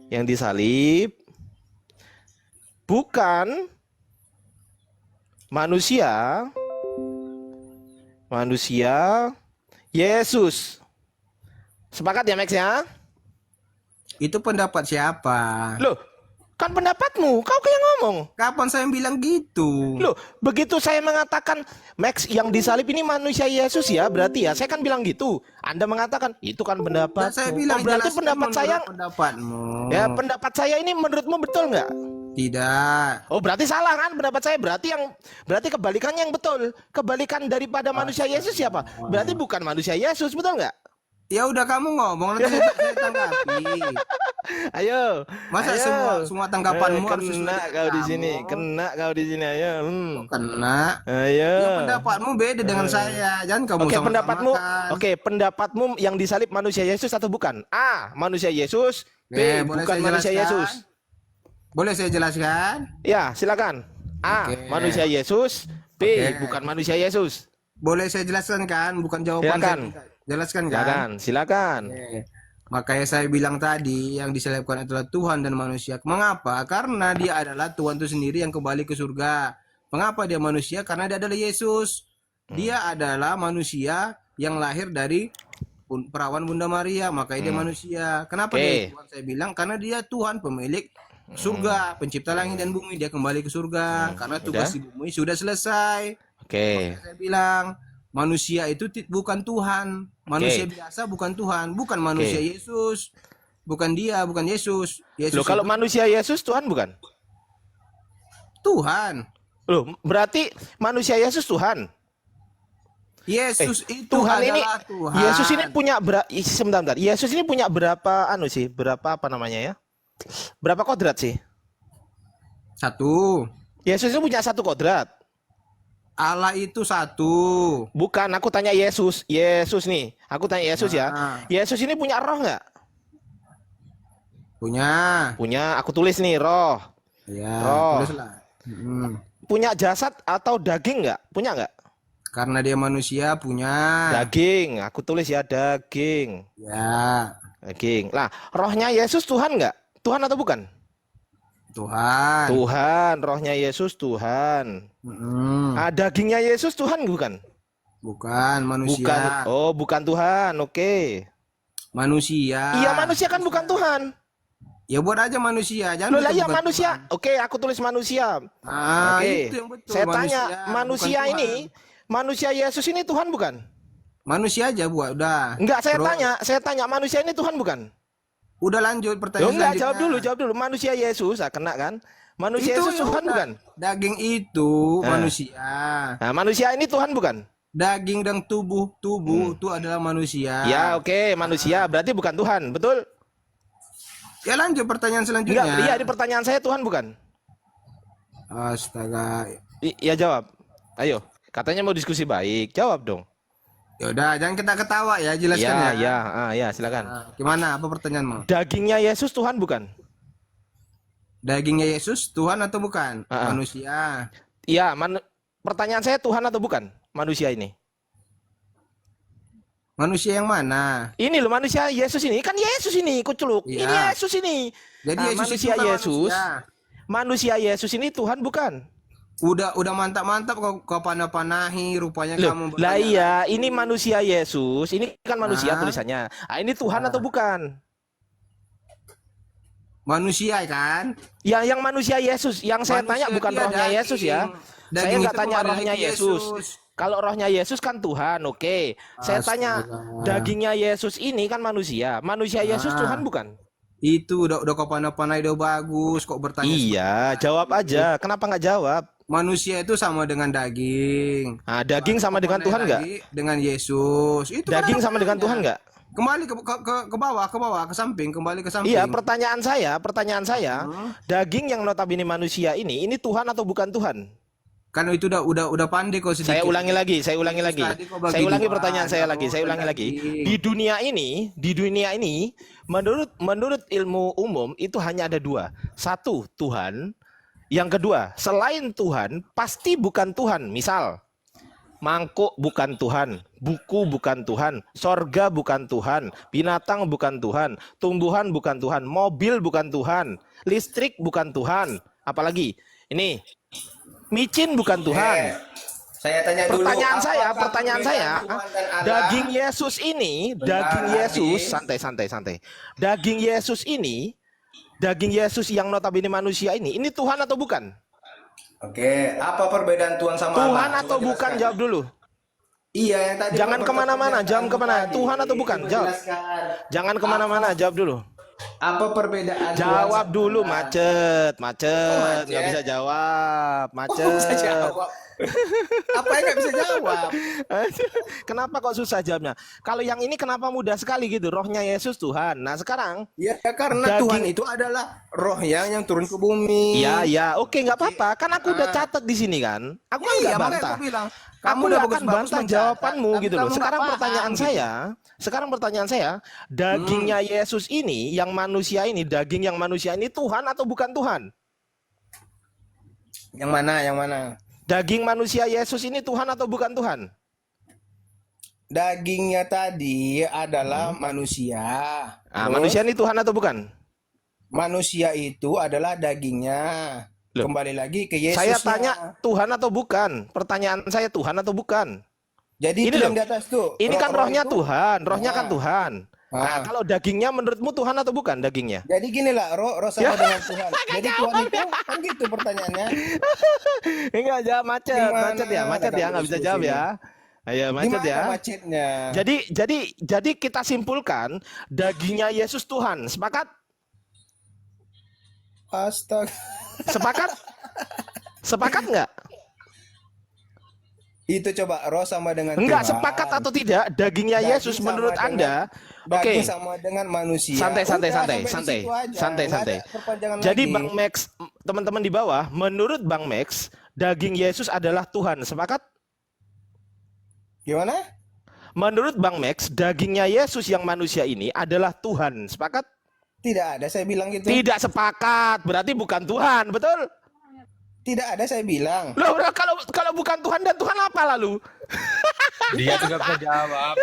yang disalib bukan manusia Yesus. Sepakat ya Max ya? Itu pendapat siapa? Loh, kan pendapatmu, kau kayak ngomong. Kapan saya bilang gitu? Loh, begitu saya mengatakan Max yang disalib ini manusia Yesus ya, berarti ya saya kan bilang gitu. Anda mengatakan itu kan pendapat. Dan saya bilang berarti jelaskan pendapat menurut saya pendapatmu. ya, pendapat saya ini menurutmu betul nggak? Tidak. Oh, berarti salah kan pendapat saya? Berarti kebalikannya yang betul. Kebalikan daripada manusia Yesus siapa? Berarti bukan manusia Yesus, betul nggak? Ya udah kamu ngomong nanti saya tanggapi. Ayo. Masa ayo. semua tanggapanmu harus sesuai kena dengan kau di kamu? sini, kena kau di sini. Ayo. Kena. Ayo. Ya pendapatmu beda dengan saya. Jangan kamu Oke, sama-samakan. pendapatmu yang disalib manusia Yesus atau bukan? A, manusia Yesus. B, Boleh bukan saya manusia jelaskan? Yesus. Boleh saya jelaskan? Ya, silakan. A, Oke. manusia Yesus. B, Oke. bukan manusia Yesus. Boleh saya jelaskan kan? Bukan jawaban Silakan. saya. Jelaskan kan? Silakan, silakan. Oke. Makanya saya bilang tadi yang disalibkan adalah Tuhan dan manusia. Mengapa? Karena dia adalah Tuhan itu sendiri yang kembali ke surga. Mengapa dia manusia? Karena dia adalah Yesus. Dia adalah manusia yang lahir dari perawan Bunda Maria. Makanya dia manusia. Kenapa Oke. dia Tuhan? Saya bilang karena dia Tuhan pemilik surga, pencipta langit dan bumi. Dia kembali ke surga karena tugas di bumi sudah selesai. Oke. Saya bilang manusia itu bukan Tuhan, manusia biasa bukan Tuhan, bukan manusia Yesus, bukan dia, bukan Yesus. Yesus Loh, kalau itu manusia Yesus Tuhan bukan? Tuhan. Loh, berarti manusia Yesus Tuhan. Yesus itu Tuhan ini adalah Tuhan. Yesus ini punya sebentar. Yesus ini punya berapa berapa apa namanya ya? Berapa kodrat sih? 1. Yesus itu punya 1 kodrat. Allah itu 1. Bukan, aku tanya Yesus. Yesus nih. Aku tanya Yesus ya. Nah. Yesus ini punya roh nggak? Punya. Punya. Aku tulis nih roh. Ya, Roh. tulislah. Punya jasad atau daging nggak? Punya nggak? Karena dia manusia punya. Daging. Aku tulis ya daging. Ya, Daging. Lah, rohnya Yesus Tuhan nggak? Tuhan atau bukan? Tuhan. Tuhan. Rohnya Yesus Tuhan. Dagingnya Yesus Tuhan bukan? Bukan manusia. Bukan. Oh, bukan Tuhan. Oke. Manusia. Iya, manusia kan bukan Tuhan. Ya buat aja manusia, jangan Loh lah bilang ya bukan manusia. Tuhan. Oke, aku tulis manusia. Oke. Itu yang betul. Saya tanya, bukan manusia Tuhan. ini, manusia Yesus ini Tuhan bukan? Manusia aja buat udah. Enggak, Terus, saya tanya manusia ini Tuhan bukan? Udah lanjut Loh, pertanyaan enggak, selanjutnya. jawab dulu. Manusia Yesus, kena kan? Manusia Itu Yesus ya Tuhan udah. bukan? Daging itu Nah. manusia. Nah, manusia ini Tuhan bukan? Daging dan tubuh itu adalah manusia. Ya, oke, manusia berarti bukan Tuhan, betul? Ya lanjut pertanyaan selanjutnya. Enggak, iya di pertanyaan saya Tuhan bukan? Astaga. Iya jawab. Ayo, katanya mau diskusi baik, jawab dong. Ya udah, jangan kita ketawa ya, jelaskan Iya, ya. iya, silakan. Nah, gimana? Apa pertanyaanmu? Dagingnya Yesus Tuhan bukan? Dagingnya Yesus Tuhan atau bukan? Ah. Manusia. Iya, pertanyaan saya Tuhan atau bukan manusia ini? Manusia yang mana? Ini loh manusia Yesus ini, kan Yesus ini, kuculuk. Iya. Ini Yesus ini. Jadi Nah, Yesus manusia itu bukan Yesus, manusia. manusia Yesus ini Tuhan bukan? Udah mantap-mantap kau panah-panahi rupanya Loh, kamu lah bertanya. iya, ini manusia Yesus, ini kan manusia Ah. tulisannya. Ah, ini Tuhan atau bukan? Manusia kan? Ya, yang manusia Yesus. Yang saya tanya Manusia bukan dia rohnya Yesus ya. daging. Saya Daging nggak itu tanya kembali rohnya lagi ke Yesus. Yesus. Kalau rohnya Yesus kan Tuhan, oke. Saya tanya Astaga. dagingnya Yesus ini kan manusia. Manusia Yesus Tuhan Ah, bukan? itu udah kau pandai-pandai udah bagus kok bertanya Iya, jawab aja. Kenapa nggak jawab? manusia itu sama dengan daging. Nah, daging sama dengan Pandai Tuhan nggak? lagi dengan Yesus. Itu kan Daging ada sama dengan Tuhan hubungannya. nggak? Kembali ke bawah, ke samping, kembali ke Iya, samping. pertanyaan saya, daging yang notabene manusia ini Tuhan atau bukan Tuhan? Kan itu udah pandai kok Saya sedikit. ulangi lagi. Tadi kau bagi Saya ulangi dua, pertanyaan saya ada lagi. roh Saya dan ulangi lagi. daging. Di dunia ini, menurut ilmu umum itu hanya ada dua. Satu, Tuhan. Yang kedua, selain Tuhan, pasti bukan Tuhan. Misal, mangkuk bukan Tuhan, buku bukan Tuhan, sorga bukan Tuhan, binatang bukan Tuhan, tumbuhan bukan Tuhan, mobil bukan Tuhan, listrik bukan Tuhan. Apalagi, ini, micin bukan Tuhan. Saya tanya dulu, Pertanyaan saya, apakah perbedaan Tuhan dan Allah? daging Yesus ini, daging Bentar, Yesus, Adis. santai. Daging Yesus yang notabene manusia ini Tuhan atau bukan? Oke, apa perbedaan Tuhan sama Allah? Tuhan Coba atau bukan? jelaskan. Jawab dulu. Iya, yang tadi Jangan kemana-mana, jawab kemana? tadi. Tuhan atau bukan? Coba Jawab. jelaskan. Jangan kemana-mana, jawab dulu. Apa perbedaan Tuhan Jawab sama dulu, Allah? macet. macet? Nggak bisa jawab, Kok nggak bisa macet. jawab? Apa yang nggak bisa jawab? Kenapa kok susah jawabnya? Kalau yang ini kenapa mudah sekali gitu? Rohnya Yesus Tuhan. Nah sekarang Ya karena Daging- Tuhan itu adalah roh yang turun ke bumi. ya, oke nggak apa-apa. Kan aku udah catat di sini kan. Aku kan nggak Iya, makanya bantah. aku bilang. Aku udah nggak akan bagus-bagus bantah mencatat, jawabanmu tapi gitu loh. kamu nggak Sekarang paham, pertanyaan saya, dagingnya Yesus ini, yang manusia ini, daging yang manusia ini Tuhan atau bukan Tuhan? Yang mana? Yang mana? Daging manusia Yesus ini Tuhan atau bukan Tuhan? Dagingnya tadi adalah manusia. Nah, Terus, manusia ini Tuhan atau bukan? manusia itu adalah dagingnya. Loh, Kembali lagi ke Yesus. saya tanya Tuhan atau bukan? Pertanyaan saya Tuhan atau bukan? Jadi Ini itu yang loh, di atas tuh. Ini kan rohnya itu. Tuhan, rohnya kan Ah. Tuhan. Nah, Ah. kalau dagingnya menurutmu Tuhan atau bukan dagingnya? Jadi gini lah, roh sama dengan Tuhan. Jadi Tuhan itu kan gitu pertanyaannya. Enggak jawab, macet Gimana? ya, Ada nggak bisa diskusi jawab ini. ya. Ayo Di macet mana ya. macetnya? Jadi kita simpulkan dagingnya Yesus Tuhan. Sepakat? Astaga. Sepakat? Sepakat nggak? Itu coba roh sama dengan Enggak, Tuhan. sepakat atau tidak? Dagingnya Daging Yesus sama menurut dengan- Anda? Oke. Daging sama dengan manusia. Santai. Udah, sampai di situ aja. Nggak Santai. ada perpanjangan Jadi lagi. Bang Max, teman-teman di bawah, menurut Bang Max, daging Yesus adalah Tuhan. Sepakat? Gimana? Menurut Bang Max, dagingnya Yesus yang manusia ini adalah Tuhan. Sepakat? Tidak ada saya bilang gitu. Tidak sepakat. Berarti bukan Tuhan, betul? Tidak ada saya bilang. Loh, kalau bukan Tuhan dan Tuhan apa lalu? Dia tuh gak bisa jawab,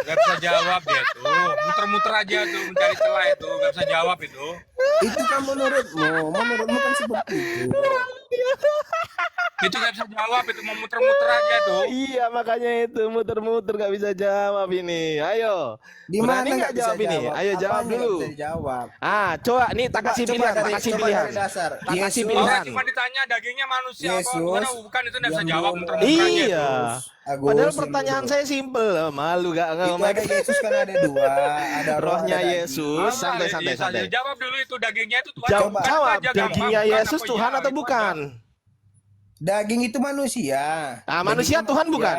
dia tuh. Muter-muter aja tuh mencari celah itu, gak bisa jawab itu. Itu kan menurutmu kan seperti itu. Itu gak bisa jawab itu, mau muter-muter aja tuh. Iya, makanya itu muter-muter gak bisa jawab ini. Ayo. Di mana Berani nggak nggak bisa jawab ini? Ayo jawab Apanya nggak dulu. bisa dijawab? Coba nih tak kasih pilihan, tak dari- kasih coba pilihan. dari dasar. Tak kasih Yesus. pilihan. Cuma ditanya dagingnya manusia apa Yesus, Tuhan apa bukan, itu gak bisa yang jawab, belum muter-muter aja Iya. tuh. Agus, Padahal yang pertanyaan dulu. saya simpel. Malu gak? Itu ada Yesus kan ada dua. Ada roh, Rohnya ada daging. Yesus. Apa, Santai. Iya, jawab dulu itu dagingnya itu Tuhan Jawab, bukan, jawab. itu aja, gampang. Dagingnya Bukan Yesus apa Tuhan iya, atau itu bukan? Daging itu manusia. Ah, manusia Daging itu Tuhan bukan?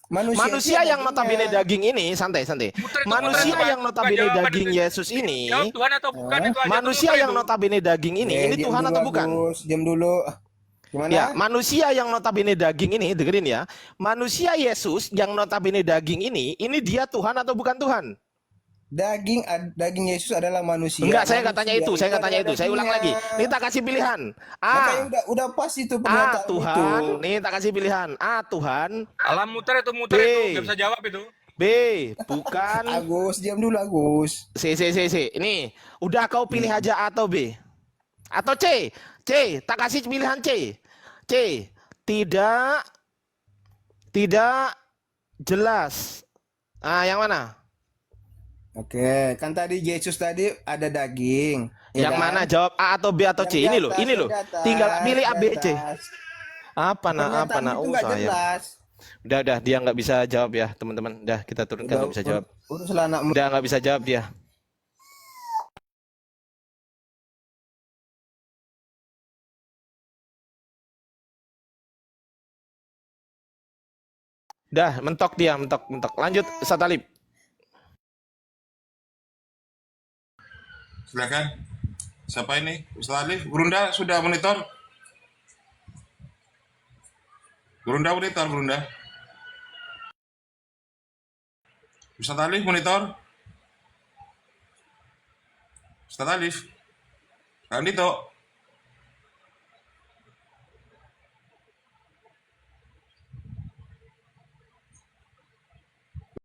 Manusia Manusia itu yang notabene daging ini, santai. Muter-muter Manusia aja, yang Pak. notabene Jawaban daging itu. Yesus ini, Jawab Tuhan atau bukan itu aja. manusia muter-muter yang itu. notabene daging ini diam Tuhan dulu, atau bukan? Agus. Diam dulu. Gimana? Ya, manusia yang notabene daging ini, dengerin ya. Manusia Yesus yang notabene daging ini dia Tuhan atau bukan Tuhan? Daging Yesus adalah manusia. Enggak, saya nggak tanya Manusia itu, saya nggak tanya adalah itu. Saya ulang lagi. dagingnya. Nih tak kasih pilihan. Makanya udah pas itu A, pernyataan Tuhan. itu. Nih tak kasih pilihan. A, Tuhan. Alam muter itu, B. gak bisa jawab itu. B, bukan. Agus, diam dulu Agus. C. Ini, udah kau pilih aja A atau B? Atau C? C, tak kasih pilihan C. C, tidak jelas. Ah, yang mana? Oke, kan tadi Yesus tadi ada daging, ya Yang kan? mana jawab A atau B atau Yang C? di Ini loh, atas, ini yang loh. di atas, Tinggal pilih A, di B, C. atas. Apa nak? Pernyataanmu itu Oh nggak sayang. jelas. Udah, dia nggak bisa jawab ya, teman-teman. Udah, kita turunkan Udah nggak bisa jawab. uruslah anakmu. Udah nggak bisa jawab dia. Dah, mentok dia, mentok. Lanjut, Ustaz Alif. Silakan. Siapa ini? Ustaz Alif. Gurunda sudah monitor? Gurunda monitor, Gurunda. Ustaz Alif monitor? Ustaz Alif. Kak Dito.